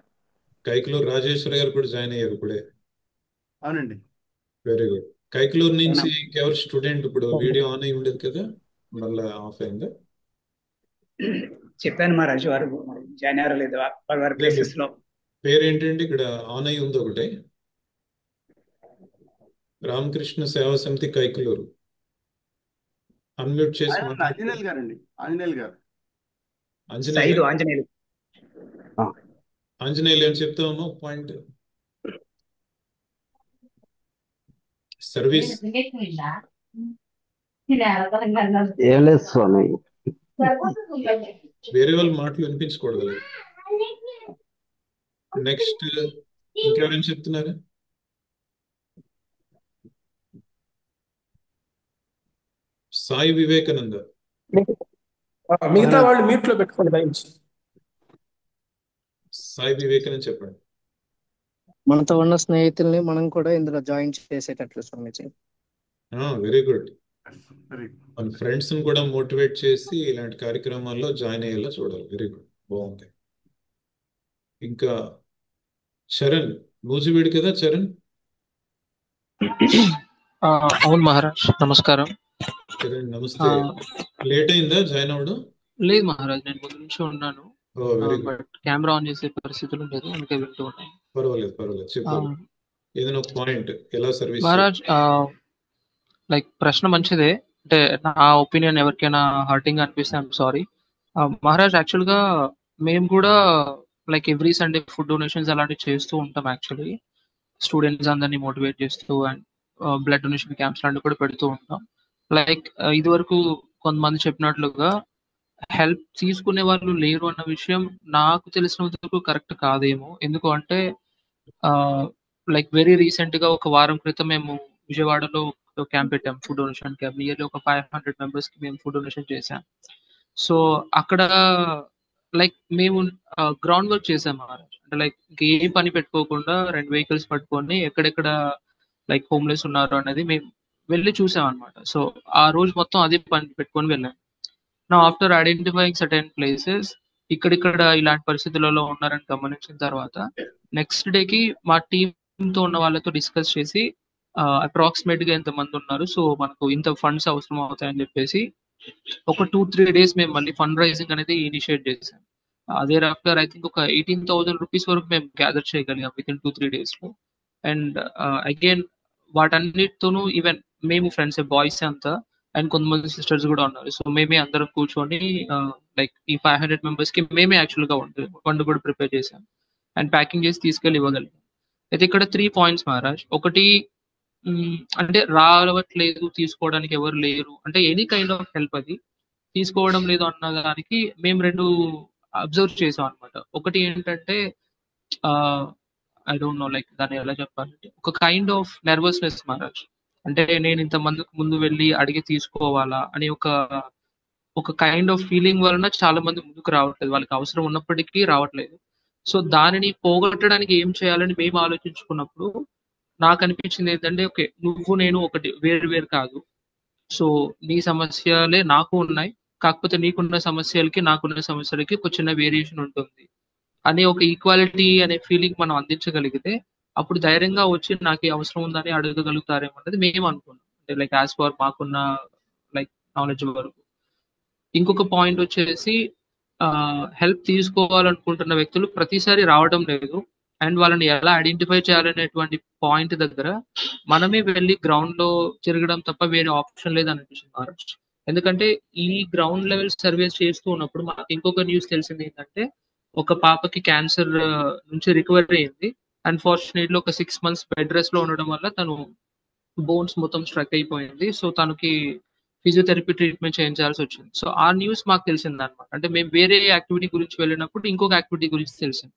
కైకలూరు రాజేశ్వరి గారు కూడా జాయిన్ అయ్యారు ఇప్పుడే. అవునండి. Very good. కైకలూరు నుంచి అవునా? ఇంకెవరు స్టూడెంట్? ఇప్పుడు వీడియో ఆన్ అయి ఉండేది కదా, మళ్ళీ ఆఫ్ అయిందా? చెప్పాను మహారాజ్, వారు జాయిన్ అవ్వలేదు వారి అదే మీ ప్లేసెస్ లో. పేరేంటండి? ఇక్కడ ఆన్ అయి ఉంది ఒకటి, రామకృష్ణ సేవా సమితి కైకలూరు. అన్మ్యూట్ చేసి మాట్లాడితే ఆంజనేయులు గారండి, ఆంజనేయులు గారు. ఆంజనేయులు సైదు ఆంజనేయులు. ఆంజనేయులు ఏం చెప్తామో పాయింట్. సర్వీస్ ఏం లేదు స్వామి. వేరే వాళ్ళ మాటలు వినిపించకూడదు. నెక్స్ట్ ఇంకెవరైనా చెప్తున్నారు? సాయి వివేకానంద. మిగతా వాళ్ళు మ్యూట్ లో పెట్టుకోండి దయచేసి. సాయి వివేకానంద చెప్పండి. మనతో ఉన్న స్నేహితుల్ని మనం కూడా ఇందులో జాయిన్ చేసేటట్లు స్వామీజీ. Very good. వెరీ మన ఫ్రెండ్స్ ని కూడా మోటివేట్ చేసి ఇలాంటి కార్యక్రమాల్లో జాయిన్ అయ్యేలా చూడాలి. వెరీ గుడ్, బాగుంది. ఇంకా చరణ్, నూజివీడు కదా చరణ్? అవును మహారాజ్, నమస్కారం. చరణ్ నమస్తే. లేట్ అయిందా జాయిన్ అవ్వడం? లేదు మహారాజ్, నేను ముందు నుంచి ఉన్నాను. Very good. But camera on చేసే పరిస్థితులు లేదు, అందుకే వింటూ ఉన్నాను. పర్వాలేదు పర్వాలేదు, చెప్పు. ఏదైనా ఒక పాయింట్ ఎలా సర్వీస్ మహారాజ్, లైక్ ప్రశ్న మంచిదే. అంటే నా ఒపీనియన్ ఎవరికైనా హర్టింగ్ అనిపిస్తే ఐఎమ్ సారీ. మహారాజ్, యాక్చువల్గా మేము కూడా like every Sunday food donations అలాంటివి చేస్తూ ఉంటాం. యాక్చువల్లీ స్టూడెంట్స్ అందరినీ మోటివేట్ చేస్తూ అండ్ బ్లడ్ డొనేషన్ క్యాంప్స్ లాంటివి కూడా పెడుతూ ఉంటాం. లైక్ ఇది వరకు కొంతమంది చెప్పినట్లుగా హెల్ప్ తీసుకునే వాళ్ళు లేరు అన్న విషయం నాకు తెలిసినంత వరకు కరెక్ట్ కాదేమో. ఎందుకు అంటే లైక్ వెరీ రీసెంట్ గా ఒక వారం క్రితం మేము విజయవాడలో క్యాంప్ పెట్టాం, ఫుడ్ డొనేషన్ క్యాంప్. నియర్లీ ఒక 500 members కి మేము ఫుడ్ డొనేషన్ చేశాం. సో అక్కడ లైక్ మేము గ్రౌండ్ వర్క్ చేసాం మహారాజ్. అంటే లైక్ ఇంకేం పని పెట్టుకోకుండా 2 vehicles పట్టుకొని ఎక్కడెక్కడ లైక్ హోమ్లెస్ ఉన్నారు అనేది మేము వెళ్ళి చూసాం అనమాట. సో ఆ రోజు మొత్తం అదే పని పెట్టుకొని వెళ్ళాం. నా ఆఫ్టర్ ఐడెంటిఫైయింగ్ సర్టెన్ ప్లేసెస్ ఇక్కడిక్కడ ఇలాంటి పరిస్థితులలో ఉన్నారని గమనించిన తర్వాత నెక్స్ట్ డేకి మా టీంతో ఉన్న వాళ్ళతో డిస్కస్ చేసి అప్రాక్సిమేట్ గా ఎంతమంది ఉన్నారు, సో మనకు ఇంత ఫండ్స్ అవసరం అవుతాయని చెప్పేసి ఒక 2-3 days మేము మళ్ళీ ఫండ్ రైజింగ్ అనేది ఇనిషియేట్ చేసాం. అదే ఆఫ్టర్ ఐ థింక్ ఒక 18,000 rupees వరకు మేము గ్యాదర్ చేయగలిగాం విత్ ఇన్ 2-3 days లో. అండ్ అగైన్ వాటన్నిటితోనూ ఈవెన్ మేము ఫ్రెండ్స్ బాయ్స్ అంతా అండ్ కొంతమంది సిస్టర్స్ కూడా ఉన్నారు. సో మేమే అందరం కూర్చొని లైక్ ఈ 500 members కి మేమే యాక్చువల్గా వంట కూడా ప్రిపేర్ చేసాం అండ్ ప్యాకింగ్ చేసి తీసుకెళ్ళి ఇవ్వగలిగాం. అయితే ఇక్కడ 3 points మహారాజ్. ఒకటి, అంటే రావట్లేదు, తీసుకోవడానికి ఎవరు లేరు అంటే ఎనీ కైండ్ ఆఫ్ హెల్ప్ అది తీసుకోవడం లేదు అన్న దానికి మేము 2 అబ్జర్వ్ చేసాం అనమాట. ఒకటి ఏంటంటే ఐ డోంట్ నో లైక్ దాన్ని ఎలా చెప్పాలంటే ఒక కైండ్ ఆఫ్ నర్వస్నెస్ మహారాజ్. అంటే నేను ఇంతమందికి ముందు వెళ్ళి అడిగి తీసుకోవాలా అని ఒక కైండ్ ఆఫ్ ఫీలింగ్ వలన చాలా మంది ముందుకు రావట్లేదు, వాళ్ళకి అవసరం ఉన్నప్పటికీ రావట్లేదు. సో దానిని పోగొట్టడానికి ఏం చేయాలని మేము ఆలోచించుకున్నప్పుడు నాకు అనిపించింది ఏంటంటే, ఓకే నువ్వు నేను ఒకటి వేరు కాదు. సో నీ సమస్యలే నాకు ఉన్నాయి, కాకపోతే నీకున్న సమస్యలకి నాకున్న సమస్యలకి ఒక చిన్న వేరియేషన్ ఉంటుంది అనే ఒక ఈక్వాలిటీ అనే ఫీలింగ్ మనం అందించగలిగితే అప్పుడు ధైర్యంగా వచ్చి నాకు ఈ అవసరం ఉందని అడగగలుగుతారేమో అనేది మేము అనుకున్నాం. అంటే లైక్ యాజ్ ఫర్ మాకున్న లైక్ నాలెడ్జ్ వరకు. ఇంకొక పాయింట్ వచ్చేసి హెల్ప్ తీసుకోవాలనుకుంటున్న వ్యక్తులు ప్రతిసారి రావడం లేదు అండ్ వాళ్ళని ఎలా ఐడెంటిఫై చేయాలనేటువంటి పాయింట్ దగ్గర మనమే వెళ్ళి గ్రౌండ్ లో తిరగడం తప్ప వేరే ఆప్షన్ లేదని అనిపిస్తుంది మహారాజ్. ఎందుకంటే ఈ గ్రౌండ్ లెవెల్ సర్వేస్ చేస్తూ ఉన్నప్పుడు మాకు ఇంకొక న్యూస్ తెలిసింది ఏంటంటే, ఒక పాపకి క్యాన్సర్ నుంచి రికవరీ అయింది. అన్ఫార్చునేట్లీ ఒక 6 months బెడ్ రెస్ట్ లో ఉండడం వల్ల తను బోన్స్ మొత్తం స్ట్రక్ అయిపోయింది. సో తనకి ఫిజియోథెరపీ ట్రీట్మెంట్ చేయించాల్సి వచ్చింది. సో ఆ న్యూస్ మాకు తెలిసింది అనమాట. అంటే మేము వేరే యాక్టివిటీ గురించి వెళ్ళినప్పుడు ఇంకొక యాక్టివిటీ గురించి తెలిసింది.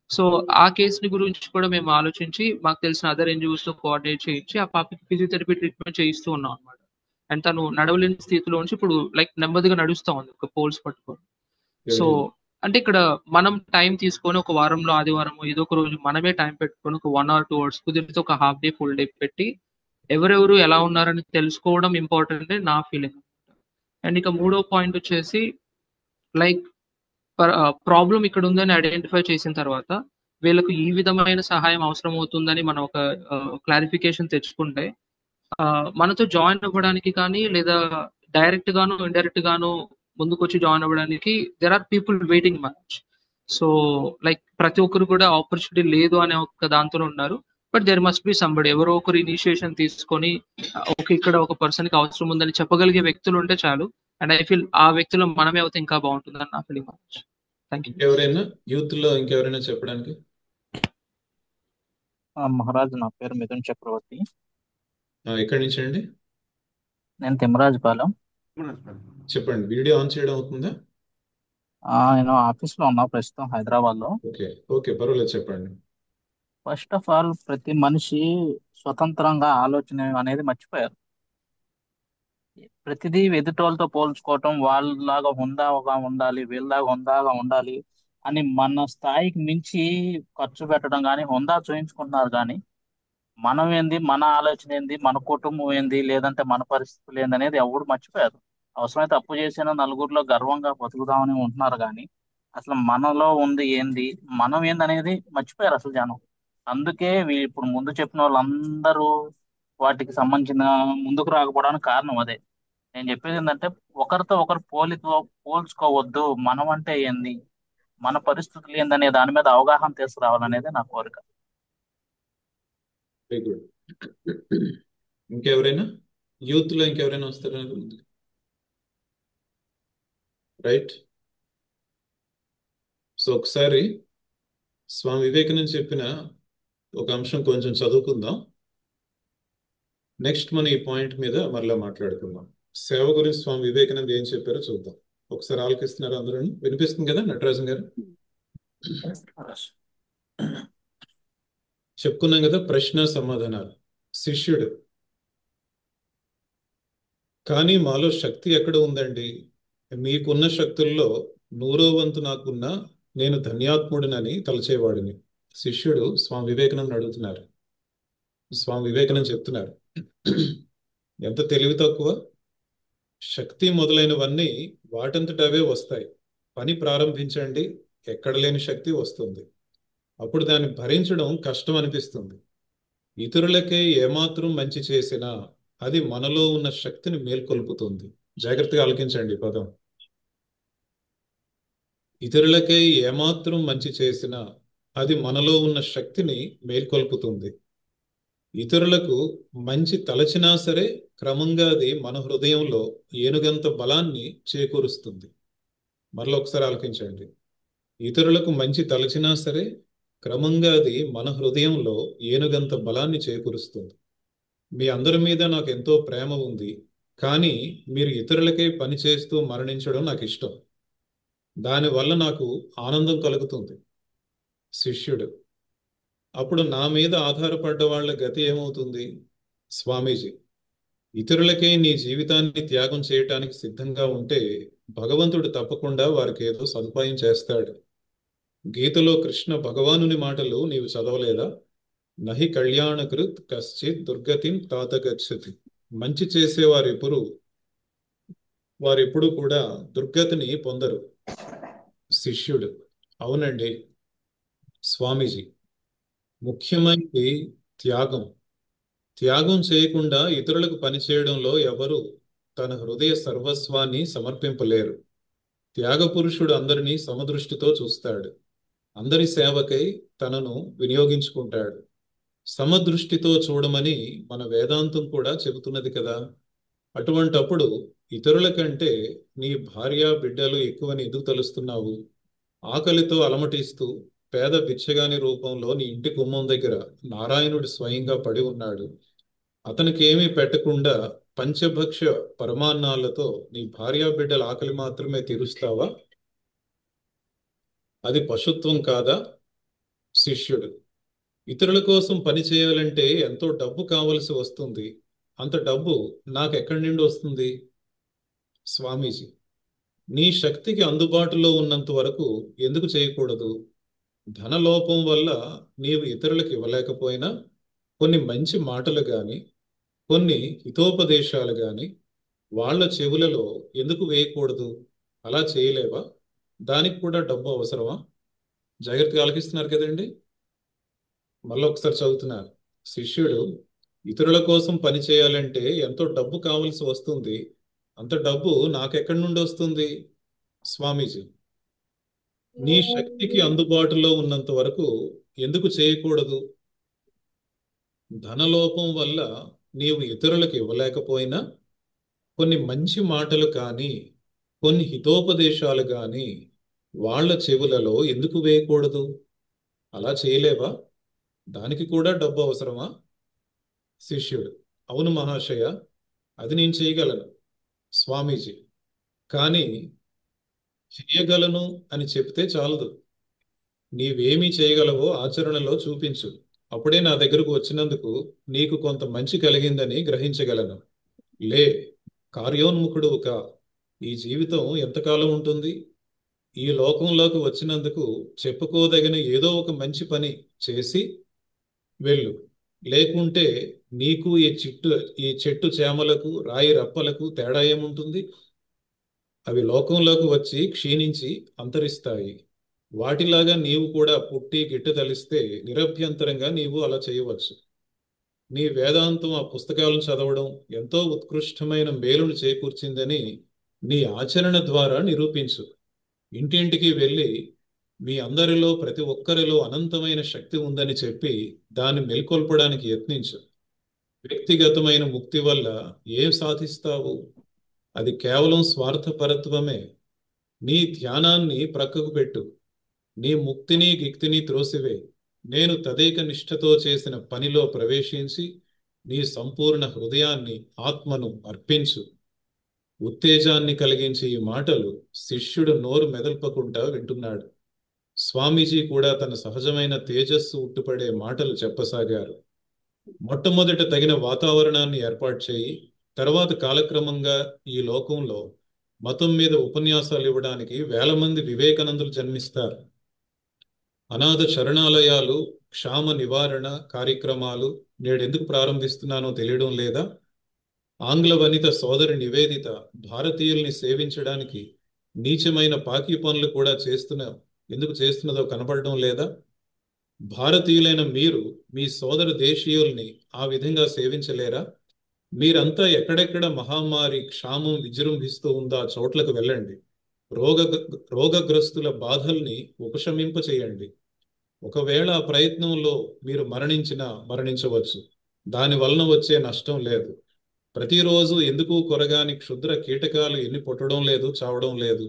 సో ఆ కేసుని గురించి కూడా మేము ఆలోచించి మాకు తెలిసిన అదర్ ఎన్జిఓస్ తో కోఆర్డినేట్ చేయించి ఆ పాపకి ఫిజియోథెరపీ ట్రీట్మెంట్ చేయిస్తూ ఉన్నాం అనమాట. అండ్ తను నడవలేని స్థితిలో నుంచి ఇప్పుడు లైక్ నెమ్మదిగా నడుస్తూ ఉంది ఒక పోల్స్ పట్టుకొని. సో అంటే ఇక్కడ మనం టైం తీసుకొని ఒక వారంలో ఆదివారం ఏదో ఒక రోజు మనమే టైం పెట్టుకొని ఒక 1 or 2 hours కుదిరితే ఒక హాఫ్ డే ఫుల్ డే పెట్టి ఎవరెవరు ఎలా ఉన్నారని తెలుసుకోవడం ఇంపార్టెంట్ అని నా ఫీలింగ్. అండ్ ఇక మూడో పాయింట్ వచ్చేసి లైక్ ప్రాబ్లం ఇక్కడ ఉందని ఐడెంటిఫై చేసిన తర్వాత వీళ్ళకు ఈ విధమైన సహాయం అవసరం అవుతుందని మనం ఒక క్లారిఫికేషన్ తెచ్చుకుంటే మనతో జాయిన్ అవ్వడానికి కానీ లేదా డైరెక్ట్ గాను ఇండైరెక్ట్ గాను ముందుకొచ్చి జాయిన్ అవ్వడానికి there are people waiting much. So like ప్రతి ఒక్కరు కూడా ఆపర్చునిటీ లేదు అనే ఒక దాంతో ఉన్నారు. But there must be somebody, ఎవరో ఒకరు ఇనిషియేషన్ తీసుకొని ఇక్కడ ఒక పర్సన్ కి అవసరం ఉందని చెప్పగలిగే వ్యక్తులు ఉంటే చాలు. అండ్ ఐ ఫీల్ ఆ వ్యక్తులు మనమే అవుతే ఇంకా బాగుంటుందని నా ఫీలింగ్. Thank you. ఎవరైనా యూత్ లో ఇంకెవరైనా చెప్పడానికి? మహారాజ్, నా పేరు మిథున్ చక్రవర్తి. ఎక్కడి నుంచి అండి? నేను తిమ్మరాజుపాలెం. చెప్పండి. వీడియో ఆన్ చేయడం అవుతుందా? నేను ఆఫీస్ లో ఉన్నా ప్రస్తుతం, హైదరాబాద్ లో. ఓకే ఓకే, పర్వాలేదు, చెప్పండి. ఫస్ట్ ఆఫ్ ఆల్, ప్రతి మనిషి స్వతంత్రంగా ఆలోచన అనేది మర్చిపోయారు. ప్రతిదీ ఎదుటోళ్ళతో పోల్చుకోవటం, వాళ్ళలాగా హుందాగా ఉండాలి, వీళ్ళలాగా హుందాగా ఉండాలి అని మన స్థాయికి మించి ఖర్చు పెట్టడం కానీ హుందా చూయించుకుంటున్నారు. కానీ మనం ఏంది, మన ఆలోచన ఏంది, మన కుటుంబం ఏంది, లేదంటే మన పరిస్థితులు ఏంది అనేది ఎవరు మర్చిపోయారు. అవసరమైతే అప్పు చేసిన నలుగురిలో గర్వంగా బతుకుదామని ఉంటున్నారు. కానీ అసలు మనలో ఉంది ఏంది, మనం ఏంది అనేది మర్చిపోయారు అసలు జనం. అందుకే ఇప్పుడు ముందు చెప్పిన వాళ్ళందరూ వాటికి సంబంధించిన ముందుకు రాకపోవడానికి కారణం అదే. నేను చెప్పేది ఏంటంటే, ఒకరితో ఒకరు పోల్చుకోవద్దు. మనం అంటే ఏంది, మన పరిస్థితులు ఏందనే దాని మీద అవగాహన తీసుకురావాలనేది నా కోరిక. Very good. ఇంకెవరైనా యూత్ లో ఇంకెవరైనా వస్తారా? రైట్. సో ఒకసారి స్వామి వివేకానంద చెప్పిన ఒక అంశం కొంచెం చదువుకుందాం. నెక్స్ట్ మనం ఈ పాయింట్ మీద మరలా మాట్లాడుకుందాం. సేవ గురించి స్వామి వివేకానంద ఏం చెప్పారో చూద్దాం. ఒకసారి ఆలకిస్తున్నారు అందరూ? వినిపిస్తుంది కదా నటరాజన్ గారు? చెప్పుకున్నాం కదా ప్రశ్న సమాధానాలు. శిష్యుడు: కానీ మాలో శక్తి ఎక్కడ ఉందండి? మీకున్న శక్తుల్లో 100వ వంతు నాకున్నా నేను ధన్యాత్ముడినని తలచేవాడిని. శిష్యుడు స్వామి వివేకానంద అడుగుతున్నారు. స్వామి వివేకానంద చెప్తున్నారు, ఎంత తెలివి తక్కువ! శక్తి మొదలైనవన్నీ వాటంతట అవే వస్తాయి. పని ప్రారంభించండి, ఎక్కడ లేని శక్తి వస్తుంది. అప్పుడు దాన్ని భరించడం కష్టం అనిపిస్తుంది. ఇతరులకే ఏమాత్రం మంచి చేసినా అది మనలో ఉన్న శక్తిని మేల్కొల్పుతుంది. జాగ్రత్తగా ఆలకించండి పదం. ఇతరులకే ఏమాత్రం మంచి చేసినా అది మనలో ఉన్న శక్తిని మేల్కొల్పుతుంది. ఇతరులకు మంచి తలచినా సరే క్రమంగా అది మన హృదయంలో ఏనుగంత బలాన్ని చేకూరుస్తుంది. మరలా ఒకసారి ఆలకించండి. ఇతరులకు మంచి తలచినా సరే క్రమంగా అది మన హృదయంలో ఏనుగంత బలాన్ని చేకూరుస్తుంది. మీ అందరి మీద నాకు ఎంతో ప్రేమ ఉంది, కానీ మీరు ఇతరులకే పని చేస్తూ మరణించడం నాకు ఇష్టం. దానివల్ల నాకు ఆనందం కలుగుతుంది. శిష్యుడు: అప్పుడు నా మీద ఆధారపడ్డ వాళ్ళ గతి ఏమవుతుంది? స్వామీజీ: ఇతరులకే నీ జీవితాన్ని త్యాగం చేయటానికి సిద్ధంగా ఉంటే భగవంతుడు తప్పకుండా వారికి ఏదో సదుపాయం చేస్తాడు. గీతలో కృష్ణ భగవానుని మాటలు నీవు చదవలేదా? నహి కళ్యాణకృత్ కశ్చిత్ దుర్గతిం తాత గచ్చతి. మంచి చేసే వారెప్పుడు కూడా దుర్గతిని పొందరు. శిష్యుడు: అవునండి స్వామీజీ, ముఖ్యమైనది త్యాగం. త్యాగం చేయకుండా ఇతరులకు పనిచేయడంలో ఎవరు తన హృదయ సర్వస్వాన్ని సమర్పింపలేరు. త్యాగ పురుషుడు అందరినీ సమదృష్టితో చూస్తాడు. అందరి సేవకై తనను వినియోగించుకుంటాడు. సమదృష్టితో చూడమని మన వేదాంతం కూడా చెబుతున్నది కదా. అటువంటప్పుడు ఇతరుల కంటే నీ భార్య బిడ్డలు ఎక్కువని ఎందుకు తలుస్తున్నావు? ఆకలితో అలమటిస్తూ పేద బిచ్చగాని రూపంలో నీ ఇంటి గుమ్మం దగ్గర నారాయణుడు స్వయంగా పడి ఉన్నాడు. అతనికి ఏమీ పెట్టకుండా పంచభక్ష పరమాన్నాలతో నీ భార్య బిడ్డల ఆకలి మాత్రమే తీరుస్తావా? అది పశుత్వం కాదా? శిష్యుడు: ఇతరుల కోసం పని చేయాలంటే ఎంతో డబ్బు కావలసి వస్తుంది. అంత డబ్బు నాకెక్కడి నుండి వస్తుంది? స్వామీజీ: నీ శక్తికి అందుబాటులో ఉన్నంత వరకు ఎందుకు చేయకూడదు? ధనలోపం వల్ల నీవు ఇతరులకు ఇవ్వలేకపోయినా కొన్ని మంచి మాటలు గాని, కొన్ని హితోపదేశాలు గాని వాళ్ళ చెవులలో ఎందుకు వేయకూడదు? అలా చేయలేవా? దానికి కూడా డబ్బు అవసరమా? జాగ్రత్తగా ఆలకిస్తున్నారు కదండి. మళ్ళీ ఒకసారి చదువుతున్నారు. శిష్యుడు ఇతరుల కోసం పని చేయాలంటే ఎంతో డబ్బు కావలసి వస్తుంది. అంత డబ్బు నాకెక్కడి నుండి వస్తుంది? స్వామీజీ, నీ శక్తికి అందుబాటులో ఉన్నంత వరకు ఎందుకు చేయకూడదు? ధనలోపం వల్ల నీవు ఇతరులకు ఇవ్వలేకపోయినా కొన్ని మంచి మాటలు కానీ, కొన్ని హితోపదేశాలు కానీ వాళ్ళ చెవులలో ఎందుకు వేయకూడదు? అలా చేయలేవా? దానికి కూడా డబ్బు అవసరమా? శిష్యుడు, అవును మహాశయ, అది నేను చేయగలను స్వామీజీ. కానీ చేయగలను అని చెప్తే చాలదు. నీవేమీ చేయగలవో ఆచరణలో చూపించు. అప్పుడే నా దగ్గరకు వచ్చినందుకు నీకు కొంత మంచి కలిగిందని గ్రహించగలను. లే, కార్యోన్ముఖుడువు కా. ఈ జీవితం ఎంతకాలం ఉంటుంది? ఈ లోకంలోకి వచ్చినందుకు చెప్పుకోదగిన ఏదో ఒక మంచి పని చేసి వెళ్ళు. లేకుంటే నీకు ఈ చెట్టు చేమలకు, రాయి రప్పలకు తేడా ఏముంటుంది? అవి లోకంలోకి వచ్చి క్షీణించి అంతరిస్తాయి. వాటిలాగా నీవు కూడా పుట్టి గిట్టు తలిస్తే నిరభ్యంతరంగా నీవు అలా చేయవచ్చు. నీ వేదాంతం ఆ పుస్తకాలను చదవడం ఎంతో ఉత్కృష్టమైన మేలును చేకూర్చిందని నీ ఆచరణ ద్వారా నిరూపించు. ఇంటింటికి వెళ్ళి మీ అందరిలో ప్రతి ఒక్కరిలో అనంతమైన శక్తి ఉందని చెప్పి దాన్ని మేల్కొల్పడానికి యత్నించు. వ్యక్తిగతమైన ముక్తి వల్ల ఏం సాధిస్తావు? అది కేవలం స్వార్థపరత్వమే. నీ ధ్యానాన్ని ప్రక్కకు పెట్టు. నీ ముక్తిని గిక్తిని త్రోసివే. నేను తదేక నిష్ఠతో చేసిన పనిలో ప్రవేశించి నీ సంపూర్ణ హృదయాన్ని, ఆత్మను అర్పించు. ఉత్తేజాన్ని కలిగించే ఈ మాటలు శిష్యుడు నోరు మెదల్పకుండా వింటున్నాడు. స్వామీజీ కూడా తన సహజమైన తేజస్సు ఉట్టుపడే మాటలు చెప్పసాగారు. మొట్టమొదట తగిన వాతావరణాన్ని ఏర్పాటు చేయి. తర్వాత కాలక్రమంగా ఈ లోకంలో మతం మీద ఉపన్యాసాలు ఇవ్వడానికి వేల మంది వివేకానందులు జన్మిస్తారు. అనాథ శరణాలయాలు, క్షామ నివారణ కార్యక్రమాలు నేడెందుకు ప్రారంభిస్తున్నానో తెలియడం లేదా? ఆంగ్ల వనిత సోదరి నివేదిత భారతీయుల్ని సేవించడానికి నీచమైన పాకీ పనులు కూడా ఎందుకు చేస్తున్నదో కనపడడం లేదా? భారతీయులైన మీరు మీ సోదర దేశీయుల్ని ఆ విధంగా సేవించలేరా? మీరంతా ఎక్కడెక్కడ మహమ్మారి, క్షామం విజృంభిస్తూ ఉందా చోట్లకు వెళ్ళండి. రోగగ్రస్తుల బాధల్ని ఉపశమింపచేయండి. ఒకవేళ ఆ ప్రయత్నంలో మీరు మరణించవచ్చు. దాని వలన వచ్చే నష్టం లేదు. ప్రతిరోజు ఎందుకు కొరగాని క్షుద్ర కీటకాలు ఎన్ని పుట్టడం లేదు, చావడం లేదు.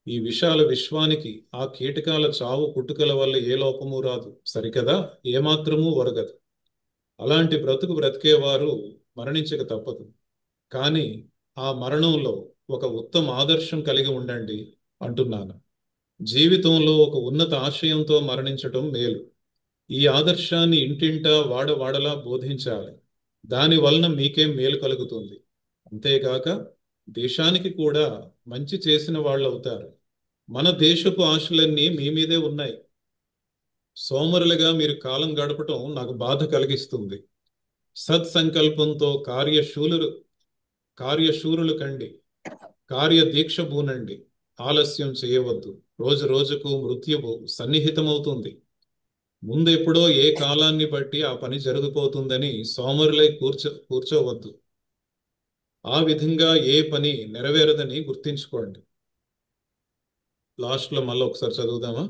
ఈ విశాల విశ్వానికి ఆ కీటకాల చావు పుట్టుకల వల్ల ఏ లోపము రాదు, సరికదా? ఏమాత్రమూ ఒరగదు. అలాంటి బ్రతుకు బ్రతికేవారు మరణించక తప్పదు. కానీ ఆ మరణంలో ఒక ఉత్తమ ఆదర్శం కలిగి ఉండండి అంటున్నాను. జీవితంలో ఒక ఉన్నత ఆశయంతో మరణించటం మేలు. ఈ ఆదర్శాన్ని ఇంటింటా వాడవాడలా బోధించాలి. దాని వలన మీకేం మేలు కలుగుతుంది. అంతేగాక దేశానికి కూడా మంచి చేసిన వాళ్ళు అవుతారు. మన దేశపు ఆశలన్నీ మీ మీదే ఉన్నాయి. సోమరులుగా మీరు కాలం గడపటం నాకు బాధ కలిగిస్తుంది. సత్సంకల్పంతో కార్యశూరులు కండి, కార్యదీక్ష బూనండి. ఆలస్యం చేయవద్దు. రోజు రోజుకు మృత్యువు సన్నిహితమవుతుంది. ముందెప్పుడో ఏ కాలాన్ని బట్టి ఆ పని జరిగిపోతుందని సోమరులై కూర్చోవద్దు. ఆ విధంగా ఏ పని నెరవేరదని గుర్తించుకోండి. లాస్ట్లో మళ్ళీ ఒకసారి చదువుదామా?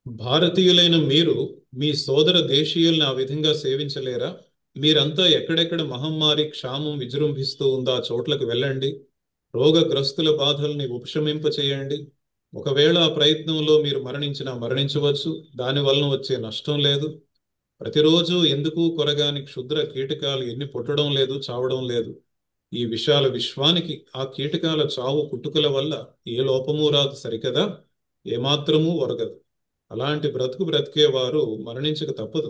భారతీయులైన మీరు మీ సోదర దేశీయుల్ని ఆ విధంగా సేవించలేరా? మీరంతా ఎక్కడెక్కడ మహమ్మారి, క్షామం విజృంభిస్తూ ఉందా చోట్లకు వెళ్ళండి. రోగగ్రస్తుల బాధల్ని ఉపశమింపచేయండి. ఒకవేళ ఆ ప్రయత్నంలో మీరు మరణించవచ్చు. దాని వలన వచ్చే నష్టం లేదు. ప్రతిరోజు ఎందుకు కొరగాని క్షుద్ర కీటకాలు ఎన్ని పుట్టడం లేదు, చావడం లేదు. ఈ విశాల విశ్వానికి ఆ కీటకాల చావు పుట్టుకల వల్ల ఏ లోపము రాదు, సరికదా? ఏమాత్రమూ ఒరగదు. అలాంటి బ్రతికేవారు మరణించక తప్పదు.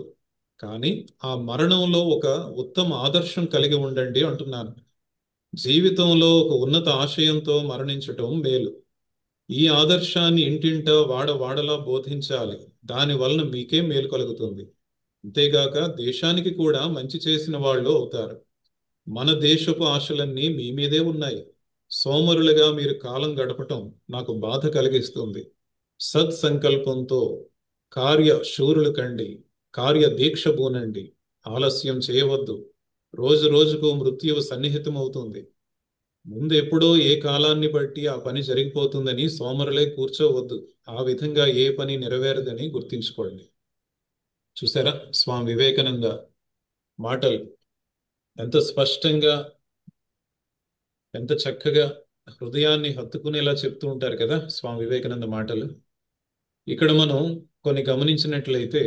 కానీ ఆ మరణంలో ఒక ఉత్తమ ఆదర్శం కలిగి ఉండండి అంటున్నాను. జీవితంలో ఒక ఉన్నత ఆశయంతో మరణించటం మేలు. ఈ ఆదర్శాన్ని ఇంటింటా వాడలా బోధించాలి. దాని వలన మీకే మేలు కలుగుతుంది. అంతేగాక దేశానికి కూడా మంచి చేసిన వాళ్ళు అవుతారు. మన దేశపు ఆశలన్నీ మీ మీదే ఉన్నాయి. సోమరులుగా మీరు కాలం గడపటం నాకు బాధ కలిగిస్తుంది. సత్సంకల్పంతో కార్య శూరులు కండి, కార్య దీక్ష బూనండి. ఆలస్యం చేయవద్దు. రోజు రోజుకు మృత్యువు సన్నిహితమవుతుంది. ముందు ఎప్పుడో ఏ కాలాన్ని బట్టి ఆ పని జరిగిపోతుందని సోమరులే కూర్చోవద్దు. ఆ విధంగా ఏ పని నెరవేరదని గుర్తించుకోండి. చూసారా స్వామి వివేకానంద మాటలు ఎంత స్పష్టంగా, ఎంత చక్కగా హృదయాన్ని హత్తుకునేలా చెప్తూ ఉంటారు కదా స్వామి వివేకానంద మాటలు. ఇక్కడ మనం కొన్ని గమనించినట్లయితే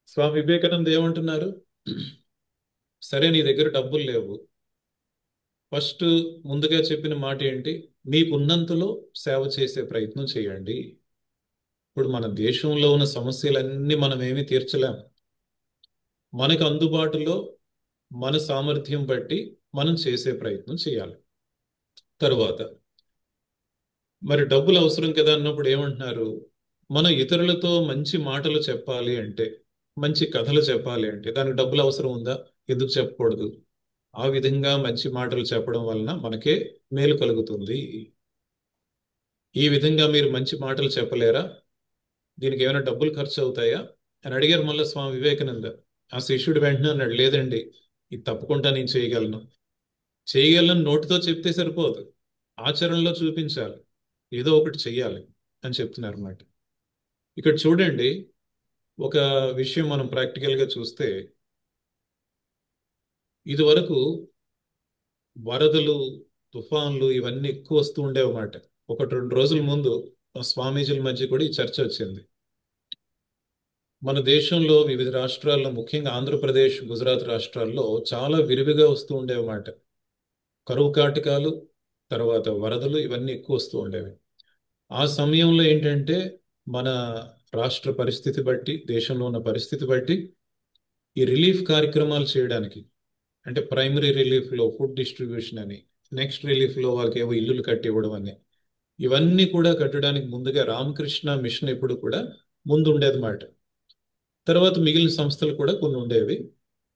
స్వామి వివేకానంద ఏమంటున్నారు? సరే, నీ దగ్గర డబ్బులు లేవు. ఫస్ట్ ముందుగా చెప్పిన మాట ఏంటి? మీకున్నంతలో సేవ చేసే ప్రయత్నం చేయండి. ఇప్పుడు మన దేశంలో ఉన్న సమస్యలన్నీ మనం ఏమీ తీర్చలేం. మనకు అందుబాటులో మన సామర్థ్యం బట్టి మనం చేసే ప్రయత్నం చేయాలి. తరువాత మరి డబ్బులు అవసరం కదా అన్నప్పుడు ఏమంటున్నారు? మనం ఇతరులతో మంచి మాటలు చెప్పాలి అంటే, మంచి కథలు చెప్పాలి అంటే దానికి డబ్బులు అవసరం ఉందా? ఎందుకు చెప్పకూడదు? ఆ విధంగా మంచి మాటలు చెప్పడం వలన మనకే మేలు కలుగుతుంది. ఈ విధంగా మీరు మంచి మాటలు చెప్పలేరా? దీనికి ఏమైనా డబ్బులు ఖర్చు అవుతాయా అని అడిగారు మళ్ళీ స్వామి వివేకానంద. ఆ శిష్యుడు వెంటనే అన్నాడు, లేదండి, ఇది తప్పకుండా నేను చేయగలను నోటితో చెప్తే సరిపోదు, ఆచరణలో చూపించాలి, ఏదో ఒకటి చెయ్యాలి అని చెప్తున్నారు అన్నమాట. ఇక్కడ చూడండి, ఒక విషయం మనం ప్రాక్టికల్గా చూస్తే, ఇదివరకు వరదలు, తుఫాన్లు ఇవన్నీ ఎక్కువ వస్తూ ఉండేవన్నమాట. 1-2 రోజుల ముందు స్వామీజీల మధ్య కూడా ఈ చర్చ వచ్చింది. మన దేశంలో వివిధ రాష్ట్రాల్లో, ముఖ్యంగా ఆంధ్రప్రదేశ్, గుజరాత్ రాష్ట్రాల్లో చాలా విరివిగా వస్తూ ఉండేవన్నమాట. కరువు కాటకాలు, తర్వాత వరదలు ఇవన్నీ ఎక్కువ వస్తూ ఉండేవి. ఆ సమయంలో ఏంటంటే మన రాష్ట్ర పరిస్థితి బట్టి, దేశంలో ఉన్న పరిస్థితి బట్టి ఈ రిలీఫ్ కార్యక్రమాలు చేయడానికి, అంటే ప్రైమరీ రిలీఫ్లో ఫుడ్ డిస్ట్రిబ్యూషన్ అని, నెక్స్ట్ రిలీఫ్లో వాళ్ళకి ఏవో ఇల్లులు కట్టి ఇవ్వడం అని, ఇవన్నీ కూడా కట్టడానికి ముందుగా రామకృష్ణ మిషన్ ఎప్పుడు కూడా ముందు ఉండేదన్నమాట. తర్వాత మిగిలిన సంస్థలు కూడా కొన్ని ఉండేవి.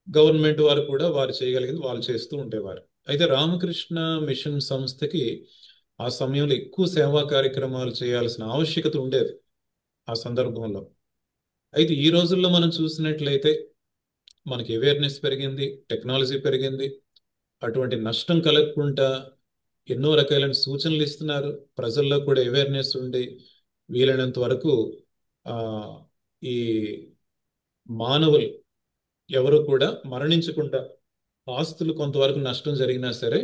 గవర్నమెంట్ వారు కూడా వారు చేయగలిగింది వాళ్ళు చేస్తూ ఉండేవారు. అయితే రామకృష్ణ మిషన్ సంస్థకి ఆ సమయంలో ఎక్కువ సేవా కార్యక్రమాలు చేయాల్సిన ఆవశ్యకత ఉండేది ఆ సందర్భంలో. అయితే ఈ రోజుల్లో మనం చూసినట్లయితే మనకి అవేర్నెస్ పెరిగింది, టెక్నాలజీ పెరిగింది. అటువంటి నష్టం కలగకుండా ఎన్నో రకాలైన సూచనలు ఇస్తున్నారు. ప్రజల్లో కూడా అవేర్నెస్ ఉండి వీలైనంత వరకు ఈ మానవులు ఎవరు కూడా మరణించకుండా, ఆస్తులు కొంతవరకు నష్టం జరిగినా సరే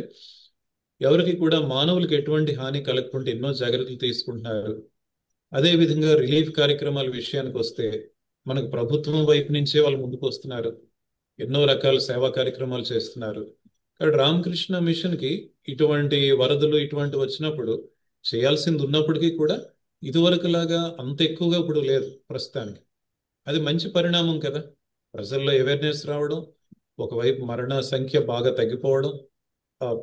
ఎవరికి కూడా మానవులకు ఎటువంటి హాని కలగకుండా ఎన్నో జాగ్రత్తలు తీసుకుంటున్నారు. అదేవిధంగా రిలీఫ్ కార్యక్రమాల విషయానికి వస్తే మనకు ప్రభుత్వం వైపు నుంచే వాళ్ళు ముందుకు వస్తున్నారు, ఎన్నో రకాల సేవా కార్యక్రమాలు చేస్తున్నారు. కాబట్టి రామకృష్ణ మిషన్కి ఇటువంటి వరదలు ఇటువంటి వచ్చినప్పుడు చేయాల్సింది ఉన్నప్పటికీ కూడా ఇదివరకులాగా అంత ఎక్కువగా ఇప్పుడు లేదు ప్రస్తుతానికి. అది మంచి పరిణామం కదా. ప్రజల్లో అవేర్నెస్ రావడం, ఒకవైపు మరణ సంఖ్య బాగా తగ్గిపోవడం,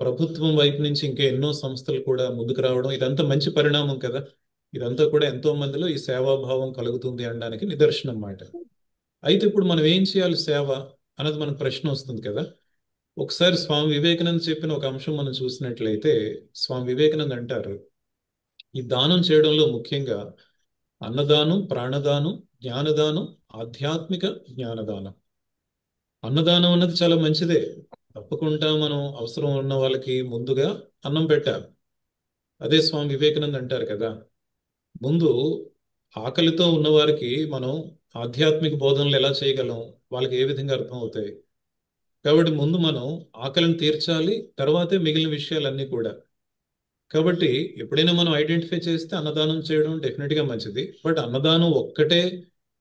ప్రభుత్వం వైపు నుంచి ఇంకా ఎన్నో సంస్థలు కూడా ముందుకు రావడం, ఇదంతా మంచి పరిణామం కదా. ఇదంతా కూడా ఎంతో మందిలో ఈ సేవాభావం కలుగుతుంది అనడానికి నిదర్శనం అన్నమాట. అయితే ఇప్పుడు మనం ఏం చేయాలి సేవ అన్నది మనకు ప్రశ్న వస్తుంది కదా. ఒకసారి స్వామి వివేకానంద చెప్పిన ఒక అంశం మనం చూసినట్లయితే, స్వామి వివేకానంద అంటారు, ఈ దానం చేయడంలో ముఖ్యంగా అన్నదానం, ప్రాణదానం, జ్ఞానదానం, ఆధ్యాత్మిక జ్ఞానదానం. అన్నదానం అన్నది చాలా మంచిదే, తప్పకుండా మనం అవసరం ఉన్న వాళ్ళకి ముందుగా అన్నం పెట్టాలి. అదే స్వామి వివేకానంద అంటారు కదా, ముందు ఆకలితో ఉన్నవారికి మనం ఆధ్యాత్మిక బోధనలు ఎలా చేయగలం, వాళ్ళకి ఏ విధంగా అర్థం అవుతాయి. కాబట్టి ముందు మనం ఆకలిని తీర్చాలి, తర్వాతే మిగిలిన విషయాలన్నీ కూడా. కాబట్టి ఎప్పుడైనా మనం ఐడెంటిఫై చేస్తే అన్నదానం చేయడం డెఫినెట్గా మంచిది. బట్ అన్నదానం ఒక్కటే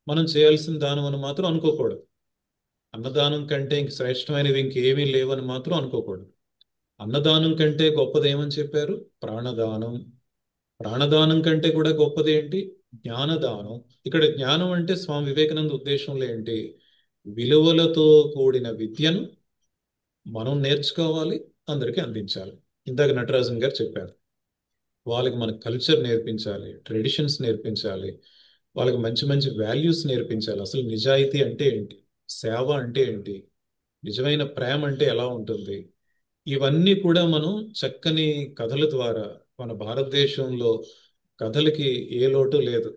మనం చేయాల్సిన దానం అని మాత్రం అనుకోకూడదు. అన్నదానం కంటే ఇంక శ్రేష్టమైనవి ఇంకేమీ లేవని మాత్రం అనుకోకూడదు. అన్నదానం కంటే గొప్పది ఏమని చెప్పారు? ప్రాణదానం. ప్రాణదానం కంటే కూడా గొప్పది ఏంటి? జ్ఞానదానం. ఇక్కడ జ్ఞానం అంటే స్వామి వివేకానంద ఉద్దేశంలో ఏంటి? విలువలతో కూడిన విద్యను మనం నేర్చుకోవాలి, అందరికీ అందించాలి. ఇందాక నటరాజన్ గారు చెప్పారు, వాళ్ళకి మన కల్చర్ నేర్పించాలి, ట్రెడిషన్స్ నేర్పించాలి, వాళ్ళకి మంచి మంచి వాల్యూస్ నేర్పించాలి. అసలు నిజాయితీ అంటే ఏంటి, సేవ అంటే ఏంటి, నిజమైన ప్రేమ అంటే ఎలా ఉంటుంది, ఇవన్నీ కూడా మనం చక్కని కథల ద్వారా, మన భారతదేశంలో కథలకి ఏ లోటు లేదు.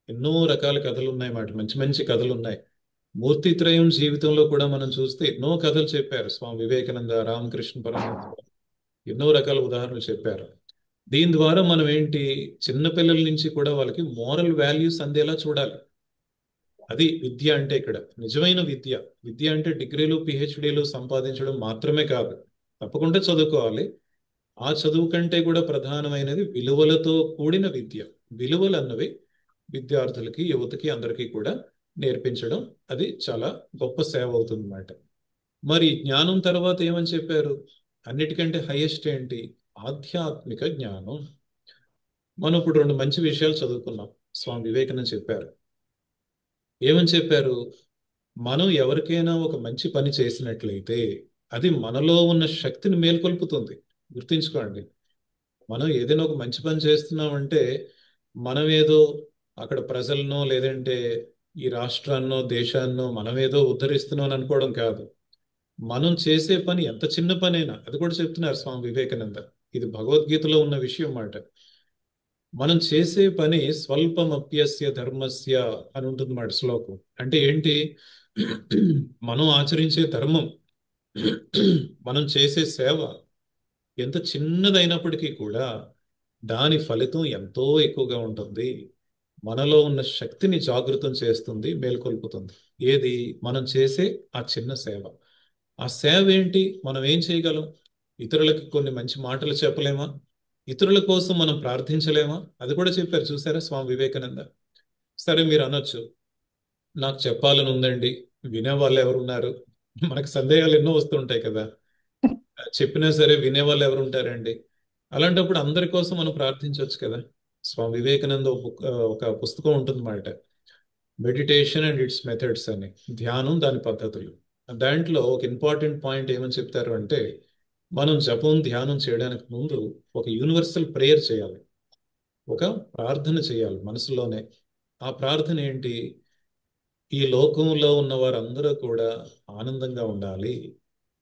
ఎన్నో రకాల కథలు ఉన్నాయి మాట, మంచి మంచి కథలు ఉన్నాయి. మూర్తిత్రయం జీవితంలో కూడా మనం చూస్తే ఎన్నో కథలు చెప్పారు స్వామి వివేకానంద, రామకృష్ణ పరమహంస, ఎన్నో రకాల ఉదాహరణలు చెప్పారు. దీని ద్వారా మనం ఏంటి, చిన్నపిల్లల నుంచి కూడా వాళ్ళకి మోరల్ వాల్యూస్ అందేలా చూడాలి. అది విద్య అంటే. ఇక్కడ నిజమైన విద్య, విద్య అంటే డిగ్రీలు పిహెచ్డీలు సంపాదించడం మాత్రమే కాదు, తప్పకుండా చదువుకోవాలి. ఆ చదువు కంటే కూడా ప్రధానమైనది విలువలతో కూడిన విద్య. విలువలు అన్నవి విద్యార్థులకి, యువతకి, అందరికీ కూడా నేర్పించడం, అది చాలా గొప్ప సేవ అవుతుంది అన్నమాట. మరి జ్ఞానం తర్వాత ఏమని చెప్పారు? అన్నిటికంటే హైయెస్ట్ ఏంటి? ఆధ్యాత్మిక జ్ఞానం. మనం ఇప్పుడు రెండు మంచి విషయాలు చదువుకున్నాం. స్వామి వివేకానంద చెప్పారు, ఏమని చెప్పారు? మనం ఎవరికైనా ఒక మంచి పని చేసినట్లయితే అది మనలో ఉన్న శక్తిని మేల్కొల్పుతుంది. గుర్తుంచుకోండి, మనం ఏదైనా ఒక మంచి పని చేస్తున్నామంటే మనం ఏదో అక్కడ ప్రజలనో లేదంటే ఈ రాష్ట్రాన్నో దేశాన్నో మనం ఏదో ఉద్ధరిస్తున్నాం అని అనుకోవడం కాదు. మనం చేసే పని ఎంత చిన్న పనైనా, అది కూడా చెప్తున్నారు స్వామి వివేకానంద, ఇది భగవద్గీతలో ఉన్న విషయం మాట. మనం చేసే పని స్వల్పమప్యస్య ధర్మస్య అని ఉంటుంది మాట శ్లోకం. అంటే ఏంటి? మనం ఆచరించే ధర్మం, మనం చేసే సేవ ఎంత చిన్నదైనప్పటికీ కూడా దాని ఫలితం ఎంతో ఎక్కువగా ఉంటుంది. మనలో ఉన్న శక్తిని జాగృతం చేస్తుంది, మేల్కొల్పుతుంది. ఏది? మనం చేసే ఆ చిన్న సేవ. ఆ సేవ ఏంటి? మనం ఏం చేయగలం? ఇతరులకు కొన్ని మంచి మాటలు చెప్పలేమా? ఇతరుల కోసం మనం ప్రార్థించలేమా? అది కూడా చెప్పారు చూసారా స్వామి వివేకానంద. సరే, మీరు అనొచ్చు, నాకు చెప్పాలని ఉందండి, వినేవాళ్ళు ఎవరున్నారు? మనకు సందేహాలు ఎన్నో వస్తుంటాయి కదా. చెప్పినా సరే వినేవాళ్ళు ఎవరు ఉంటారండి? అలాంటప్పుడు అందరి కోసం మనం ప్రార్థించవచ్చు కదా. స్వామి వివేకానంద ఒక పుస్తకం ఉంటుందన్నమాట, మెడిటేషన్ అండ్ ఇట్స్ మెథడ్స్ అని, ధ్యానం దాని పద్ధతులు. దాంట్లో ఒక ఇంపార్టెంట్ పాయింట్ ఏమని చెప్తారు అంటే, మనం జపం ధ్యానం చేయడానికి ముందు ఒక యూనివర్సల్ ప్రేయర్ చేయాలి, ఒక ప్రార్థన చేయాలి మనసులోనే. ఆ ప్రార్థన ఏంటి? ఈ లోకంలో ఉన్న వారందరూ కూడా ఆనందంగా ఉండాలి,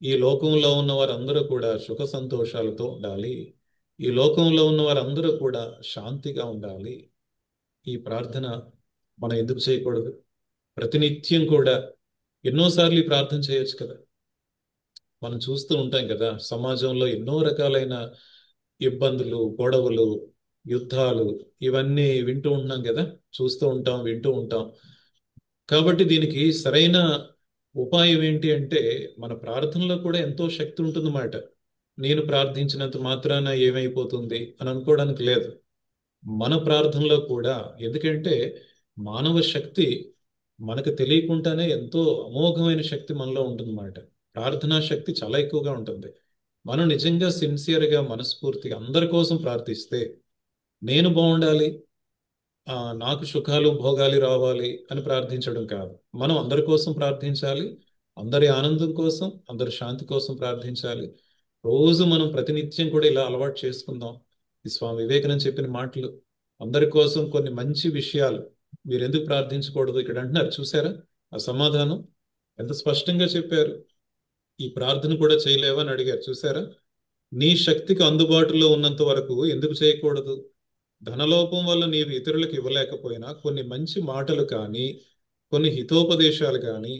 ఈ లోకంలో ఉన్న వారందరూ కూడా సుఖ సంతోషాలతో ఉండాలి, ఈ లోకంలో ఉన్న వారందరూ కూడా శాంతిగా ఉండాలి. ఈ ప్రార్థన మనం ఎందుకు చేయకూడదు? ప్రతినిత్యం కూడా ఎన్నోసార్లు ఈ ప్రార్థన చేయొచ్చు కదా. మనం చూస్తూ ఉంటాం కదా, సమాజంలో ఎన్నో రకాలైన ఇబ్బందులు, గొడవలు, యుద్ధాలు, ఇవన్నీ వింటూ ఉంటున్నాం కదా, చూస్తూ ఉంటాం, వింటూ ఉంటాం. కాబట్టి దీనికి సరైన ఉపాయం ఏంటి అంటే, మన ప్రార్థనలో కూడా ఎంతో శక్తి ఉంటుందన్నమాట. నేను ప్రార్థించినంత మాత్రాన ఏమైపోతుంది అని అనుకోవడానికి లేదు. మన ప్రార్థనలో కూడా, ఎందుకంటే మానవ శక్తి మనకు తెలియకుండానే ఎంతో అమోఘమైన శక్తి మనలో ఉంటుందన్నమాట. ప్రార్థనా శక్తి చాలా ఎక్కువగా ఉంటుంది. మనం నిజంగా సిన్సియర్గా, మనస్ఫూర్తిగా అందరి కోసం ప్రార్థిస్తే, నేను బాగుండాలి, నాకు సుఖాలు భోగాలు రావాలి అని ప్రార్థించడం కాదు. మనం అందరి కోసం ప్రార్థించాలి, అందరి ఆనందం కోసం, అందరి శాంతి కోసం ప్రార్థించాలి. రోజు మనం ప్రతినిత్యం కూడా ఇలా అలవాటు చేసుకుందాం. ఈ స్వామి వివేకానంద చెప్పిన మాటలు, అందరి కోసం కొన్ని మంచి విషయాలు మీరు ఎందుకు ప్రార్థించకూడదు ఇక్కడ అంటున్నారు చూసారా. ఆ సమాధానం ఎంత స్పష్టంగా చెప్పారు. ఈ ప్రార్థన కూడా చేయలేవా అని అడిగారు చూసారా. నీ శక్తికి అందుబాటులో ఉన్నంత వరకు ఎందుకు చేయకూడదు? ధనలోపం వల్ల నీవు ఇతరులకు ఇవ్వలేకపోయినా కొన్ని మంచి మాటలు కానీ, కొన్ని హితోపదేశాలు కానీ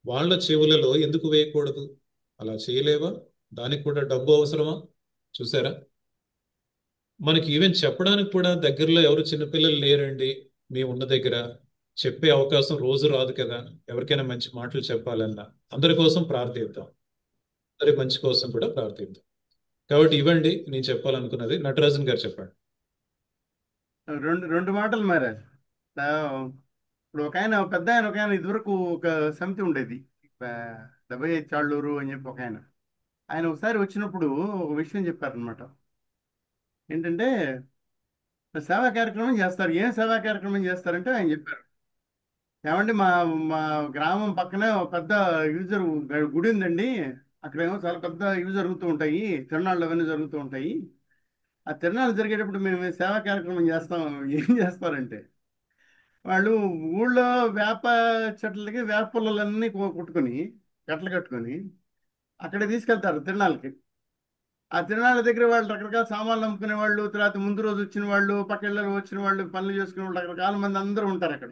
వాళ్ళ చెవులలో ఎందుకు వేయకూడదు? అలా చేయలేవా? దానికి కూడా డబ్బు అవసరమా? చూసారా. మనకి ఈవెన్ చెప్పడానికి కూడా దగ్గరలో ఎవరు చిన్నపిల్లలు లేరండి. మేము ఉన్న దగ్గర చెప్పే అవకాశం రోజు రాదు కదా. ఎవరికైనా మంచి మాటలు చెప్పాలన్నా అందరి కోసం ప్రార్థిద్దాం, అందరి మంచి కోసం కూడా ప్రార్థిద్దాం. కాబట్టి ఇవ్వండి నేను చెప్పాలనుకున్నది. నటరాజన్ గారు చెప్పండి. రెండు రెండు మాటలు మరి. ఇప్పుడు పెద్ద ఆయన ఒక ఆయన ఇదివరకు ఒక సమితి ఉండేది, డెబ్బై చాళ్ళూరు అని చెప్పి ఒక ఆయన. ఆయన ఒకసారి వచ్చినప్పుడు ఒక విషయం చెప్పారనమాట. ఏంటంటే సేవా కార్యక్రమం చేస్తారు. ఏం సేవా కార్యక్రమం చేస్తారంటే ఆయన చెప్పారు, ఏమండి మా మా గ్రామం పక్కనే ఒక పెద్ద యూజర్ గుడి ఉందండి, అక్కడేమో చాలా పెద్ద ఇవి జరుగుతూ ఉంటాయి, తిరునాళ్ళు అవన్నీ జరుగుతూ ఉంటాయి. ఆ తిరునాళ్ళు జరిగేటప్పుడు మేము సేవా కార్యక్రమం చేస్తాం. ఏం చేస్తారంటే వాళ్ళు ఊళ్ళో వేప చెట్లకి వేప పుల్లలన్నీ కొట్టుకొని కట్టలు కట్టుకొని అక్కడ తీసుకెళ్తారు తిరునాళ్ళకి. ఆ తిరునాళ్ళ దగ్గర వాళ్ళు రకరకాల సామాన్లు అమ్ముకునే వాళ్ళు, తర్వాత ముందు రోజు వచ్చిన వాళ్ళు, పక్కిళ్ళలో వచ్చిన వాళ్ళు, పనులు చేసుకునే వాళ్ళు, రకరకాల మంది అందరూ ఉంటారు అక్కడ.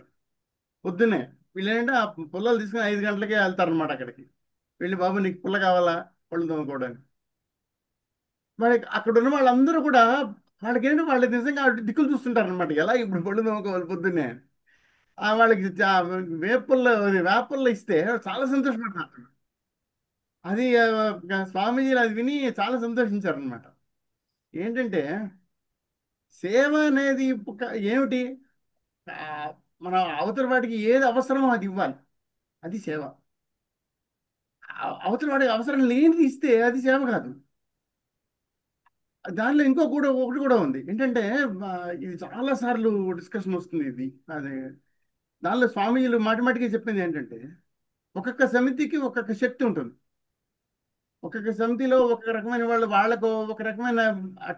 పొద్దున్నే వీళ్ళు ఏంటంటే ఆ పుల్లలు తీసుకుని 5 గంటలకే వెళ్తారనమాట అక్కడికి. వెళ్ళి, బాబు నీకు పుల్ల కావాలా, పళ్ళు తోముకోవడానికి. వాళ్ళకి అక్కడ ఉన్న వాళ్ళందరూ కూడా వాళ్ళకేంటో వాళ్ళు నిజంగా దిక్కులు చూస్తుంటారు అనమాట, ఎలా ఇప్పుడు పళ్ళు తోముకోవాలి పొద్దున్నే. వాళ్ళకి వేపుల్లో ఇస్తే చాలా సంతోషపడతారు. అది స్వామీజీలు అది విని చాలా సంతోషించారనమాట. ఏంటంటే సేవ అనేది ఏమిటి, ఆ, మన అవతల వాడికి ఏది అవసరమో అది ఇవ్వాలి, అది సేవ. అవతల వాడికి అవసరం లేనిది ఇస్తే అది సేవ కాదు. దానిలో ఒకటి కూడా ఉంది ఏంటంటే, ఆ, ఇది చాలా సార్లు డిస్కషన్ వస్తుంది ఇది. అదే దానిలో స్వామీజీలు మాటిమాటికి చెప్పింది ఏంటంటే, ఒక్కొక్క సమితికి ఒక్కొక్క శక్తి ఉంటుంది. ఒక్కొక్క సమితిలో ఒక రకమైన వాళ్ళకు ఒక రకమైన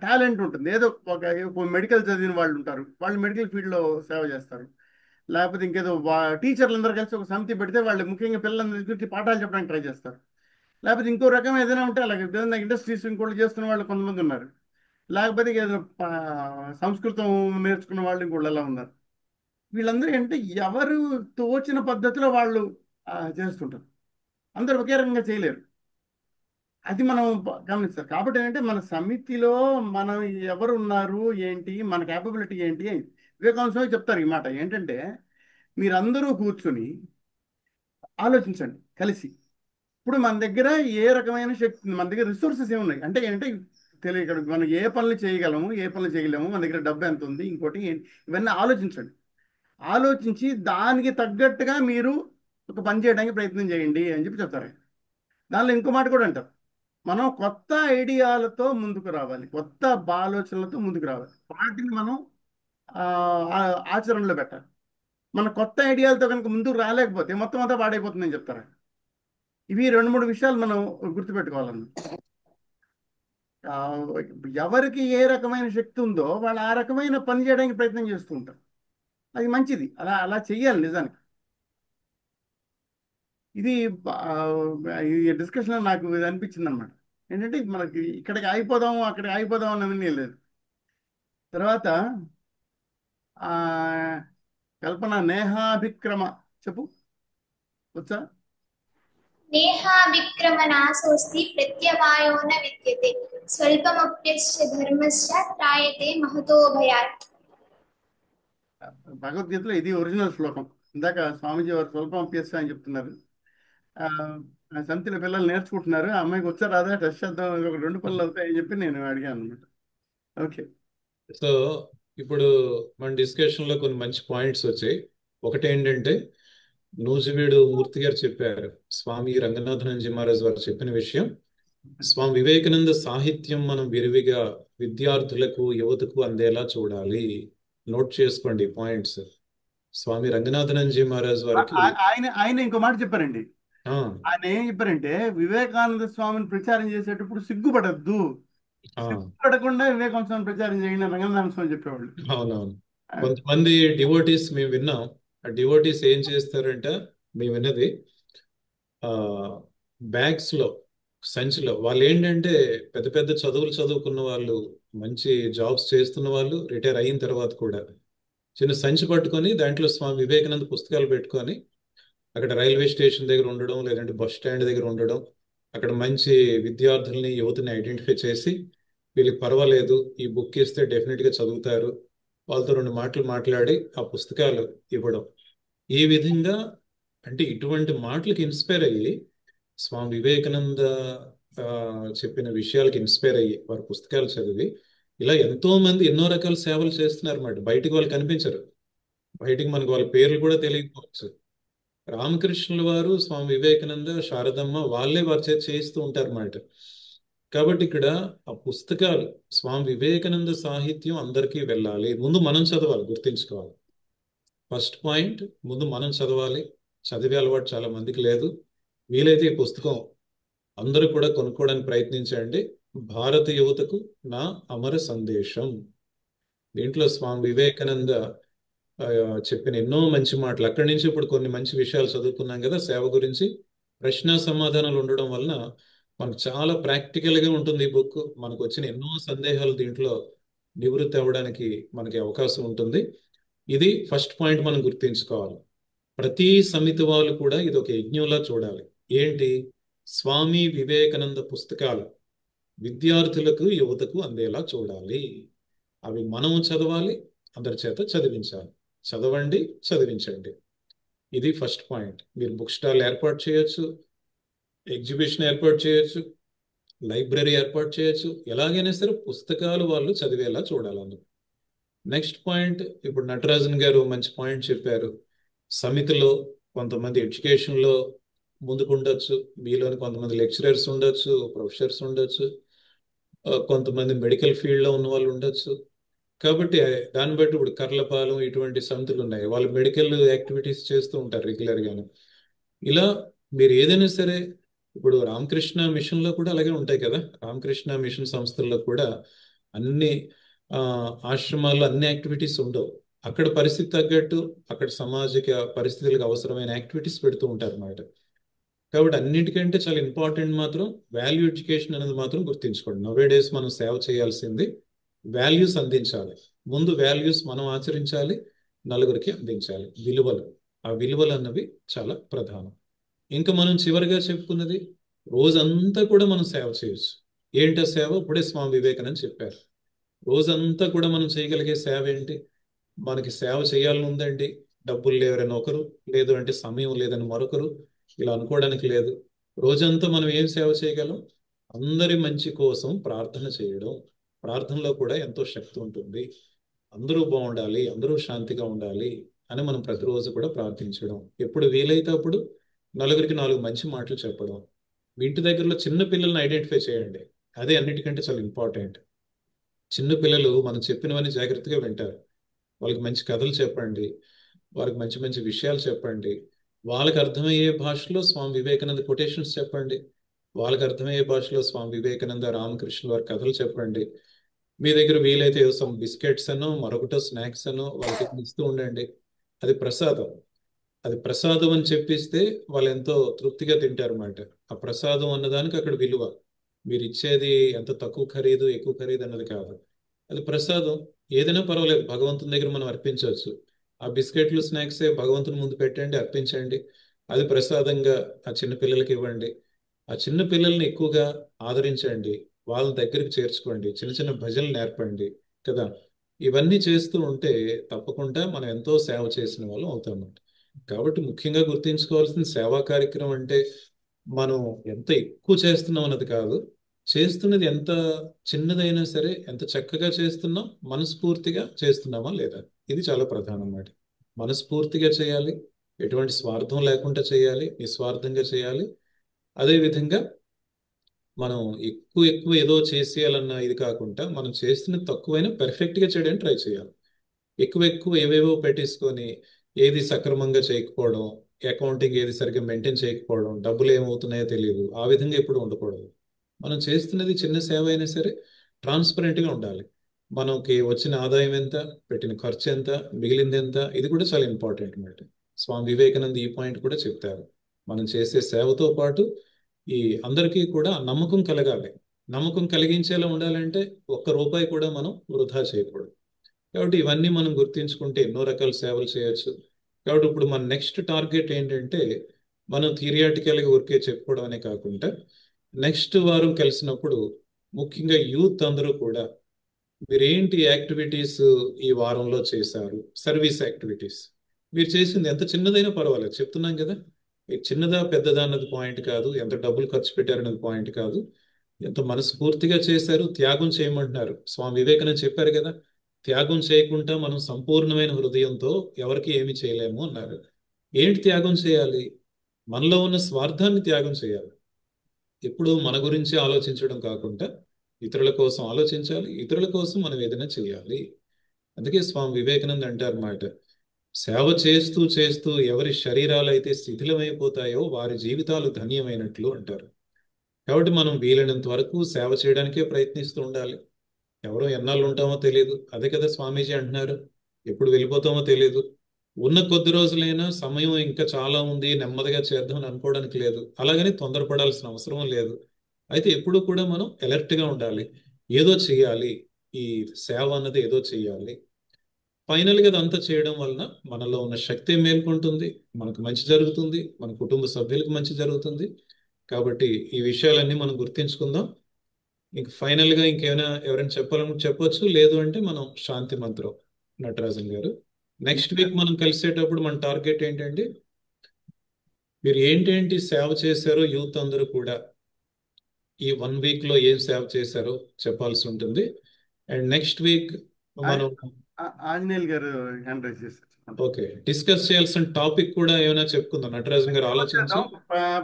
టాలెంట్ ఉంటుంది. ఏదో ఒక మెడికల్ చదివిన వాళ్ళు ఉంటారు, వాళ్ళు మెడికల్ ఫీల్డ్లో సేవ చేస్తారు. లేకపోతే ఇంకేదో టీచర్లు అందరూ కలిసి ఒక సమితి పెడితే వాళ్ళు ముఖ్యంగా పిల్లలందరి గురించి పాఠాలు చెప్పడానికి ట్రై చేస్తారు. లేకపోతే ఇంకో రకం ఏదైనా ఉంటే అలాగే ఏదైనా ఇండస్ట్రీస్ ఇంకోటి చేస్తున్న వాళ్ళు కొంతమంది ఉన్నారు. లేకపోతే ఏదో సంస్కృతం నేర్చుకున్న వాళ్ళు ఇంకోళ్ళు ఎలా ఉన్నారు. వీళ్ళందరూ ఏంటంటే ఎవరు తోచిన పద్ధతిలో వాళ్ళు చేస్తుంటారు. అందరూ ఒకే రకంగా చేయలేరు. అది మనం గమనిస్తారు. కాబట్టి ఏంటంటే మన సమితిలో మనం ఎవరు ఉన్నారు ఏంటి, మన క్యాపబిలిటీ ఏంటి అని వివేకానంద స్వామి చెప్తారు ఈ మాట. ఏంటంటే మీరందరూ కూర్చుని ఆలోచించండి కలిసి. ఇప్పుడు మన దగ్గర ఏ రకమైన శక్తి ఉంది, మన దగ్గర రిసోర్సెస్ ఏమున్నాయి అంటే ఏంటంటే ఇక్కడ మనం ఏ పనులు చేయగలము, ఏ పనులు చేయలేము, మన దగ్గర డబ్బు ఎంత ఉంది, ఇంకోటి ఇవన్నీ ఆలోచించండి. ఆలోచించి దానికి తగ్గట్టుగా మీరు ఒక పని చేయడానికి ప్రయత్నం చేయండి అని చెప్పి చెప్తారు. దానిలో ఇంకో మాట కూడా అంటారు, మనం కొత్త ఐడియాలతో ముందుకు రావాలి, కొత్త ఆలోచనలతో ముందుకు రావాలి, వాటిని మనం ఆచరణలో పెట్టాలి. మన కొత్త ఐడియాలతో కనుక ముందుకు రాలేకపోతే మొత్తం అంతా పాడైపోతుందని చెప్తారు. ఇవి 2-3 విషయాలు మనం గుర్తుపెట్టుకోవాలన్నమాట. ఎవరికి ఏ రకమైన శక్తి ఉందో వాళ్ళు ఆ రకమైన పని చేయడానికి ప్రయత్నం చేస్తూ ఉంటారు. అది మంచిది, అలా అలా చెయ్యాలి నిజానికి. ఇది ఈ డిస్కషన్లో నాకు ఇది అనిపించింది అనమాట. ఏంటంటే మనకి ఇక్కడికి అయిపోదాము అక్కడికి అయిపోదాం అన్నది లేదు. తర్వాత కల్పన నేహాభిక్రమ చెప్పు వచ్చా. నేహాభిక్రమనాశోస్తి ప్రత్యవాయో న విద్యతే స్వల్పమప్యస్య ధర్మస్య త్రాయతే మహతో భయాత్. భగవద్గీతలో ఇది ఒరిజినల్ శ్లోకం. ఇందాక స్వామీజీ వారు స్వల్పమప్యస్య అని చెప్తున్నారు. సమితిలో పిల్లలు నేర్చుకుంటున్నారు, ఆ అమ్మాయికి వచ్చా రాదా టెస్ట్ చేద్దాం, ఒక 2 పనులు అవుతాయని చెప్పి నేను అడిగాను అనమాట. ఓకే, సో ఇప్పుడు మన డిస్కషన్లో కొన్ని మంచి పాయింట్స్ వచ్చాయి. ఒకటి ఏంటంటే నూజివీడు మూర్తి గారు చెప్పారు, స్వామి రంగనాథానందజీ మహారాజ్ వారు చెప్పిన విషయం, స్వామి వివేకానంద సాహిత్యం మనం విరివిగా విద్యార్థులకు యువతకు అందేలా చూడాలి. నోట్ చేసుకోండి పాయింట్స్. స్వామి రంగనాథానందజీ మహారాజ్ వారికి ఆయన ఇంకో మాట చెప్పారండి. ఆయన ఏం చెప్పారంటే వివేకానంద స్వామిని ప్రచారం చేసేటప్పుడు సిగ్గుపడద్దు, సిగ్గుపడకుండా వివేకానంద స్వామిని ప్రచారం చేయండి రంగనాథ స్వామి చెప్పేవాళ్ళు. అవునవును. కొంతమంది డివోటీస్ మేము విన్నాం. ఆ డివోటీస్ ఏం చేస్తారంటే మేము విన్నది బ్యాగ్స్ లో సంచిలో వాళ్ళు ఏంటంటే పెద్ద పెద్ద చదువులు చదువుకున్న వాళ్ళు, మంచి జాబ్స్ చేస్తున్న వాళ్ళు, రిటైర్ అయిన తర్వాత కూడా చిన్న సంచి పట్టుకొని దాంట్లో స్వామి వివేకానంద పుస్తకాలు పెట్టుకొని అక్కడ రైల్వే స్టేషన్ దగ్గర ఉండడం, లేదంటే బస్ స్టాండ్ దగ్గర ఉండడం, అక్కడ మంచి విద్యార్థుల్ని యువతని ఐడెంటిఫై చేసి వీళ్ళకి పర్వాలేదు ఈ బుక్ ఇస్తే డెఫినెట్గా చదువుతారు, వాళ్ళతో 2 మాటలు మాట్లాడి ఆ పుస్తకాలు ఇవ్వడం. ఈ విధంగా అంటే ఇటువంటి మాటలకు ఇన్స్పైర్ అయ్యి స్వామి వివేకానంద చెప్పిన విషయాలకి ఇన్స్పైర్ అయ్యి వారి పుస్తకాలు చదివి ఇలా ఎంతో మంది ఎన్నో రకాల సేవలు చేస్తున్నారు అన్నమాట. బయటికి వాళ్ళు కనిపించరు, బయటికి మనకు వాళ్ళ పేర్లు కూడా తెలియకపోవచ్చు. రామకృష్ణుల వారు, స్వామి వివేకానంద, శారదమ్మ వాళ్ళే వారి చేస్తూ ఉంటారు అన్నమాట. కాబట్టి ఇక్కడ ఆ పుస్తకాలు స్వామి వివేకానంద సాహిత్యం అందరికీ వెళ్ళాలి. ముందు మనం చదవాలి, గుర్తుంచుకోవాలి. ఫస్ట్ పాయింట్, ముందు మనం చదవాలి. చదివే అలవాటు చాలా మందికి లేదు. వీలైతే ఈ పుస్తకం అందరూ కూడా కొనుక్కోవడానికి ప్రయత్నించండి. భారత యువతకు నా అమర సందేశం. దీంట్లో స్వామి వివేకానంద ఆ, చెప్పిన ఎన్నో మంచి మాటలు, అక్కడి నుంచి ఇప్పుడు కొన్ని మంచి విషయాలు చదువుకున్నాం కదా సేవ గురించి. ప్రశ్న సమాధానాలు ఉండడం వలన మనకు చాలా ప్రాక్టికల్గా ఉంటుంది ఈ బుక్. మనకు వచ్చిన ఎన్నో సందేహాలు దీంట్లో నివృత్తి అవ్వడానికి మనకి అవకాశం ఉంటుంది. ఇది ఫస్ట్ పాయింట్ మనం గుర్తుంచుకోవాలి. ప్రతి సమితి వాళ్ళు కూడా ఇది ఒక యజ్ఞంలా చూడాలి. ఏంటి? స్వామి వివేకానంద పుస్తకాలు విద్యార్థులకు యువతకు అందేలా చూడాలి. అవి మనం చదవాలి, అందరి చేత చదివించాలి. చదవండి, చదివించండి. ఇది ఫస్ట్ పాయింట్. మీరు బుక్ స్టాల్ ఏర్పాటు చేయొచ్చు, ఎగ్జిబిషన్ ఏర్పాటు చేయొచ్చు, లైబ్రరీ ఏర్పాటు చేయొచ్చు. ఎలాగైనా సరే పుస్తకాలు వాళ్ళు చదివేలా చూడాలి అందుకు. నెక్స్ట్ పాయింట్, ఇప్పుడు నటరాజన్ గారు మంచి పాయింట్ చెప్పారు. సమితిలో కొంతమంది ఎడ్యుకేషన్లో ముందుకు ఉండొచ్చు, మీలోని కొంతమంది లెక్చరర్స్ ఉండొచ్చు, ప్రొఫెసర్స్ ఉండొచ్చు, కొంతమంది మెడికల్ ఫీల్డ్లో ఉన్న వాళ్ళు ఉండొచ్చు. కాబట్టి దాన్ని బట్టి ఇప్పుడు కర్లపాలెం ఇటువంటి సమితులు ఉన్నాయి, వాళ్ళు మెడికల్ యాక్టివిటీస్ చేస్తూ ఉంటారు రెగ్యులర్గాను. ఇలా మీరు ఏదైనా సరే, ఇప్పుడు రామకృష్ణ మిషన్లో కూడా అలాగే ఉంటాయి కదా. రామకృష్ణ మిషన్ సంస్థల్లో కూడా అన్ని ఆశ్రమాల్లో అన్ని యాక్టివిటీస్ ఉండవు. అక్కడ పరిస్థితి తగ్గట్టు అక్కడ సామాజిక పరిస్థితులకు అవసరమైన యాక్టివిటీస్ పెడుతూ ఉంటారు అన్నమాట. కాబట్టి అన్నిటికంటే చాలా ఇంపార్టెంట్ మాత్రం వాల్యూ ఎడ్యుకేషన్ అనేది మాత్రం గుర్తుంచుకోండి. నవే డేస్ మనం సేవ చేయాల్సింది వాల్యూస్ అందించాలి. ముందు వాల్యూస్ మనం ఆచరించాలి, నలుగురికి అందించాలి విలువలు. ఆ విలువలు అన్నవి చాలా ప్రధానం. ఇంకా మనం చివరిగా చెప్పుకున్నది, రోజంతా కూడా మనం సేవ చేయొచ్చు. ఏంటో సేవ? ఇప్పుడే స్వామి వివేకానంద చెప్పారు. రోజంతా కూడా మనం చేయగలిగే సేవ ఏంటి? మనకి సేవ చేయాలని ఉందండి, డబ్బులు లేవరని ఒకరు, లేదు అంటే సమయం లేదని మరొకరు, ఇలా అనుకోవడానికి లేదు. రోజంతా మనం ఏం సేవ చేయగలం? అందరి మంచి కోసం ప్రార్థన చేయడం. ప్రార్థనలో కూడా ఎంతో శక్తి ఉంటుంది. అందరూ బాగుండాలి, అందరూ శాంతిగా ఉండాలి అని మనం ప్రతిరోజు కూడా ప్రార్థించడం. ఎప్పుడు వీలైతే అప్పుడు నలుగురికి 4 మంచి మాటలు చెప్పడం. మీ ఇంటి దగ్గరలో చిన్న పిల్లల్ని ఐడెంటిఫై చేయండి. అదే అన్నిటికంటే చాలా ఇంపార్టెంట్. చిన్న పిల్లలు మనం చెప్పినవన్నీ జాగ్రత్తగా వింటారు. వాళ్ళకి మంచి కథలు చెప్పండి, వాళ్ళకి మంచి మంచి విషయాలు చెప్పండి. వాళ్ళకి అర్థమయ్యే భాషలో స్వామి వివేకానంద కొటేషన్స్ చెప్పండి. వాళ్ళకి అర్థమయ్యే భాషలో స్వామి వివేకానంద రామకృష్ణ వారి కథలు చెప్పండి. మీ దగ్గర వీలైతే సమ్ బిస్కెట్స్ అనో మరొకటో స్నాక్స్ అనో వాళ్ళకి ఇస్తూ ఉండండి. అది ప్రసాదం. అది ప్రసాదం అని చెప్పిస్తే వాళ్ళు ఎంతో తృప్తిగా తింటారు అన్నమాట. ఆ ప్రసాదం అన్నదానికి అక్కడ విలువ. మీరు ఇచ్చేది ఎంత తక్కువ ఖరీదు ఎక్కువ ఖరీదు అన్నది కాదు, అది ప్రసాదం. ఏదైనా పర్వాలేదు, భగవంతుని దగ్గర మనం అర్పించవచ్చు. ఆ బిస్కెట్లు స్నాక్సే భగవంతుని ముందు పెట్టండి, అర్పించండి. అది ప్రసాదంగా ఆ చిన్న పిల్లలకి ఇవ్వండి. ఆ చిన్న పిల్లల్ని ఎక్కువగా ఆదరించండి, వాళ్ళ దగ్గరికి చేర్చుకోండి, చిన్న చిన్న భజనలు నేర్పండి కదా. ఇవన్నీ చేస్తూ ఉంటే తప్పకుండా మనం ఎంతో సేవ చేసిన వాళ్ళం అవుతామన్నమాట. కాబట్టి ముఖ్యంగా గుర్తుంచుకోవాల్సిన సేవా కార్యక్రమం అంటే మనం ఎంత ఎక్కువ చేస్తున్నాం అన్నది కాదు, చేస్తున్నది ఎంత చిన్నదైనా సరే ఎంత చక్కగా చేస్తున్నాం, మనస్ఫూర్తిగా చేస్తున్నామా లేదా, ఇది చాలా ప్రధానం అన్నమాట. మనస్ఫూర్తిగా చేయాలి, ఎటువంటి స్వార్థం లేకుండా చేయాలి, నిస్వార్థంగా చేయాలి. అదేవిధంగా మనం ఎక్కువ ఎక్కువ ఏదో చేసేయాలన్న ఇది కాకుండా మనం చేస్తున్నది తక్కువైనా పెర్ఫెక్ట్గా చేయడానికి ట్రై చేయాలి. ఎక్కువ ఎక్కువ ఏవేవో పెట్టేసుకొని ఏది సక్రమంగా చేయకపోవడం, అకౌంటింగ్ ఏది సరిగ్గా మెయింటైన్ చేయకపోవడం, డబ్బులు ఏమవుతున్నాయో తెలియదు, ఆ విధంగా ఎప్పుడు ఉండకూడదు. మనం చేస్తున్నది చిన్న సేవ అయినా సరే ట్రాన్స్పరెంట్గా ఉండాలి. మనకి వచ్చిన ఆదాయం ఎంత, పెట్టిన ఖర్చు ఎంత, మిగిలింది ఎంత, ఇది కూడా చాలా ఇంపార్టెంట్ అన్నమాట. స్వామి వివేకానంద ఈ పాయింట్ కూడా చెప్తారు. మనం చేసే సేవతో పాటు ఈ అందరికీ కూడా నమ్మకం కలగాలి. నమ్మకం కలిగించేలా ఉండాలంటే ఒక్క రూపాయి కూడా మనం వృధా చేయకూడదు. కాబట్టి ఇవన్నీ మనం గుర్తించుకుంటే ఎన్నో రకాల సేవలు చేయొచ్చు. కాబట్టి ఇప్పుడు మన నెక్స్ట్ టార్గెట్ ఏంటంటే, మనం థియరిటికల్గా ఊరికే చెప్పుకోవడం అనే కాకుండా నెక్స్ట్ వారం కలిసినప్పుడు ముఖ్యంగా యూత్ అందరూ కూడా మీరేంటి యాక్టివిటీస్ ఈ వారంలో చేశారు, సర్వీస్ యాక్టివిటీస్ మీరు చేసింది ఎంత చిన్నదైనా పర్వాలేదు, చెప్తున్నాం కదా. ఇది చిన్నదా పెద్దదా అన్నది పాయింట్ కాదు, ఎంత డబ్బులు ఖర్చు పెట్టారన్నది పాయింట్ కాదు, ఎంత మనస్ఫూర్తిగా చేశారు. త్యాగం చేయమంటున్నారు స్వామి వివేకానంద చెప్పారు కదా, త్యాగం చేయకుండా మనం సంపూర్ణమైన హృదయంతో ఎవరికి ఏమి చేయలేము అన్నారు. ఏంటి త్యాగం చేయాలి? మనలో ఉన్న స్వార్థాన్ని త్యాగం చేయాలి. ఎప్పుడు మన గురించి ఆలోచించడం కాకుండా ఇతరుల కోసం ఆలోచించాలి, ఇతరుల కోసం మనం ఏదైనా చేయాలి. అందుకే స్వామి వివేకానంద అంటారన్నమాట, సేవ చేస్తూ చేస్తూ ఎవరి శరీరాలు అయితే శిథిలమైపోతాయో వారి జీవితాలు ధన్యమైనట్లు అంటారు. కాబట్టి మనం వీలైనంత వరకు సేవ చేయడానికే ప్రయత్నిస్తూ ఉండాలి. ఎవరో ఎన్నాళ్ళు ఉంటామో తెలియదు. అదే కదా స్వామీజీ అంటున్నారు, ఎప్పుడు వెళ్ళిపోతామో తెలియదు. ఉన్న కొద్ది రోజులైనా సమయం ఇంకా చాలా ఉంది, నెమ్మదిగా చేద్దాం అని అనుకోవడానికి లేదు. అలాగని తొందరపడాల్సిన అవసరం లేదు. అయితే ఎప్పుడు కూడా మనం అలర్ట్గా ఉండాలి, ఏదో చెయ్యాలి, ఈ సేవ అన్నది ఏదో చెయ్యాలి. ఫైనల్గా అదంతా చేయడం వలన మనలో ఉన్న శక్తి మేల్కొంటుంది, మనకు మంచి జరుగుతుంది, మన కుటుంబ సభ్యులకు మంచి జరుగుతుంది. కాబట్టి ఈ విషయాలన్నీ మనం గుర్తించుకుందాం. ఇంక ఫైనల్గా ఇంకేమైనా ఎవరైనా చెప్పాలని చెప్పొచ్చు, లేదు అంటే మనం శాంతి మంత్రం. నటరాజన్ గారు, నెక్స్ట్ వీక్ మనం కలిసేటప్పుడు మన టార్గెట్ ఏంటండి, మీరు ఏంటేంటి సేవ చేశారో యూత్ అందరూ కూడా ఈ 1 వీక్లో ఏం సేవ చేశారో చెప్పాల్సి ఉంటుంది. అండ్ నెక్స్ట్ వీక్ మనం ఆంజనేయులు గారు హ్యాండ్ రైజ్ చేశారు. ఓకే, డిస్కస్ చేయాల్సిన టాపిక్ కూడా ఏమైనా చెప్పుకుందాం. నటరాజన్ గారు ఆలోచించి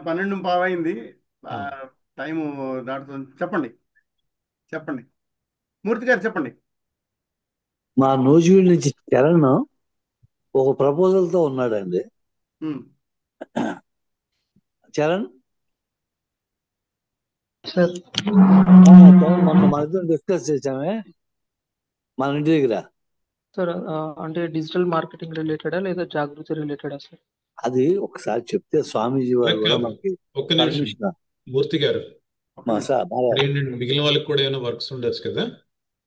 12:15 అయింది, టైము దాటుతుంది. చెప్పండి చెప్పండి మూర్తి గారు చెప్పండి. మా నూజివీడు నుంచి చరణ్ ఒక ప్రపోజల్ తో ఉన్నాడండి. చరణ్ మొన్న మన ఇద్దరం డిస్కస్ చేసామే మన ఇంటి దగ్గర. సార్ అంటే డిజిటల్ మార్కెటింగ్ రిలేటెడా లేదా జాగృతి రిలేటెడా సార్? అది ఒకసారి చెప్తే స్వామీజీ వారు కూడా మనకి ఒక్క నిమిషం మూర్తి గారు, మిగిలిన వాళ్ళకి కూడా ఏమైనా వర్క్స్ ఉండొచ్చు కదా.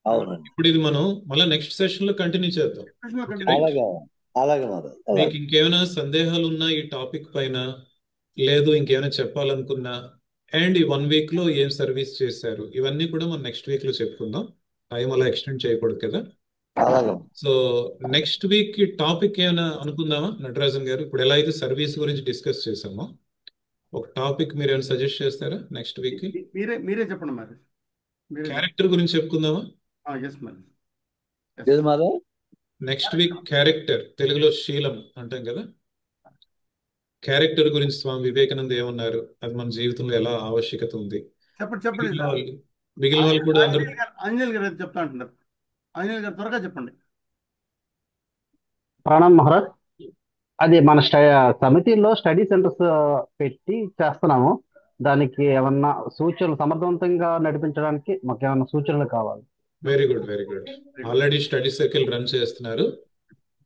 అవునండి, ఇప్పుడు ఇది మనం మళ్ళీ నెక్స్ట్ సెషన్ లో కంటిన్యూ చేద్దాం. అలాగే మీకు ఇంకేమైనా సందేహాలు ఉన్నా ఈ టాపిక్ పైన, లేదు ఇంకేమైనా చెప్పాలనుకున్నా, అండ్ ఈ 1 వీక్ లో ఏం సర్వీస్ చేశారు, ఇవన్నీ కూడా మనం నెక్స్ట్ వీక్ లో చెప్పుకుందాం. టైం అలా ఎక్స్టెండ్ చేయకూడదు కదా. సో నెక్స్ట్ వీక్ ఈ టాపిక్ ఏమైనా అనుకుందామా నటరాజన్ గారు? ఇప్పుడు ఎలా అయితే సర్వీస్ గురించి డిస్కస్ చేసామో ఒక టాపిక్ మీరు ఏమైనా సజెస్ట్ చేస్తారా నెక్స్ట్ వీక్ కి? మీరే చెప్పండి మరి. క్యారెక్టర్ గురించి చెప్పుకుందామా? నెక్స్ట్ వీక్ క్యారెక్టర్, తెలుగులో శీలం అంటాం కదా, క్యారెక్టర్ గురించి స్వామి వివేకానంద ఏమన్నారు, అది మన జీవితంలో ఎలా ఆవశ్యకత ఉంది. చెప్పండి మిగిలిన వాళ్ళు కూడా అందరూ ఆంజనేయులు గారు చెప్తా అంటున్నారు. ఆంజనేయులు గారు త్వరగా చెప్పండి. ప్రణామ్ మహారాజ్. అది మన సమితిలో స్టడీ సెంటర్స్ పెట్టి చేస్తున్నాము. దానికి ఏమన్నా సూచనలు, సమర్థవంతంగా నడిపించడానికి మాకు ఏమన్నా సూచనలు కావాలి. Very good, very good. Already study circle run చేస్తున్నారు,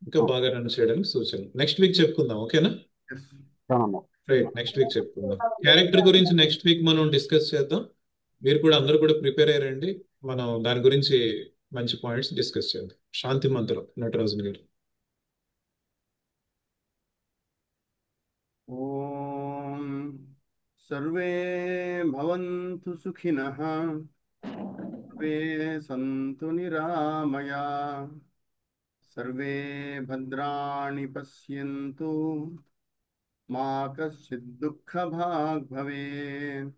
ఇంకా బాగా రన్ చేయడానికి సూచనలు నెక్స్ట్ వీక్ చెప్పుకుందాం. ఓకేనా? రైట్, నెక్స్ట్ వీక్ చెప్పుకుందాం. క్యారెక్టర్ గురించి నెక్స్ట్ వీక్ మనం డిస్కస్ చేద్దాం. మీరు కూడా అందరూ కూడా ప్రిపేర్ అయ్యారండి. మనం దాని గురించి మంచి పాయింట్స్ డిస్కస్ చేద్దాం. శాంతి మంత్రం నటరాజన్ గారు. ఓం సర్వే భవంతు సుఖినః, సర్వే సంతు నిరామయా, సర్వే భద్రాణి పశ్యంతు, మా కశ్చిత్ దుఃఖభాగ్ భవేత్.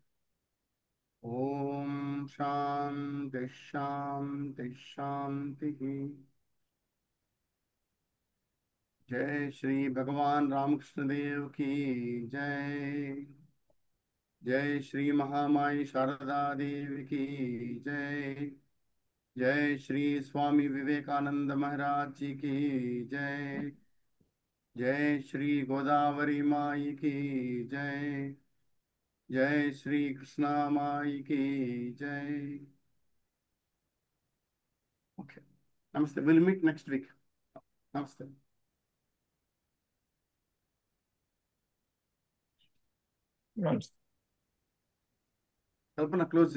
ఓం శాంతి శాంతి శాంతి. जय श्री भगवान रामकृष्ण देव की जय. जय श्री महामाई शारदा देवी की जय. जय श्री स्वामी विवेकानंद महाराज जी की जय. जय श्री गोदावरी माई की जय. जय श्री कृष्णा माई की जय. Okay, namaste. Will meet next week. Namaste. Kalpana close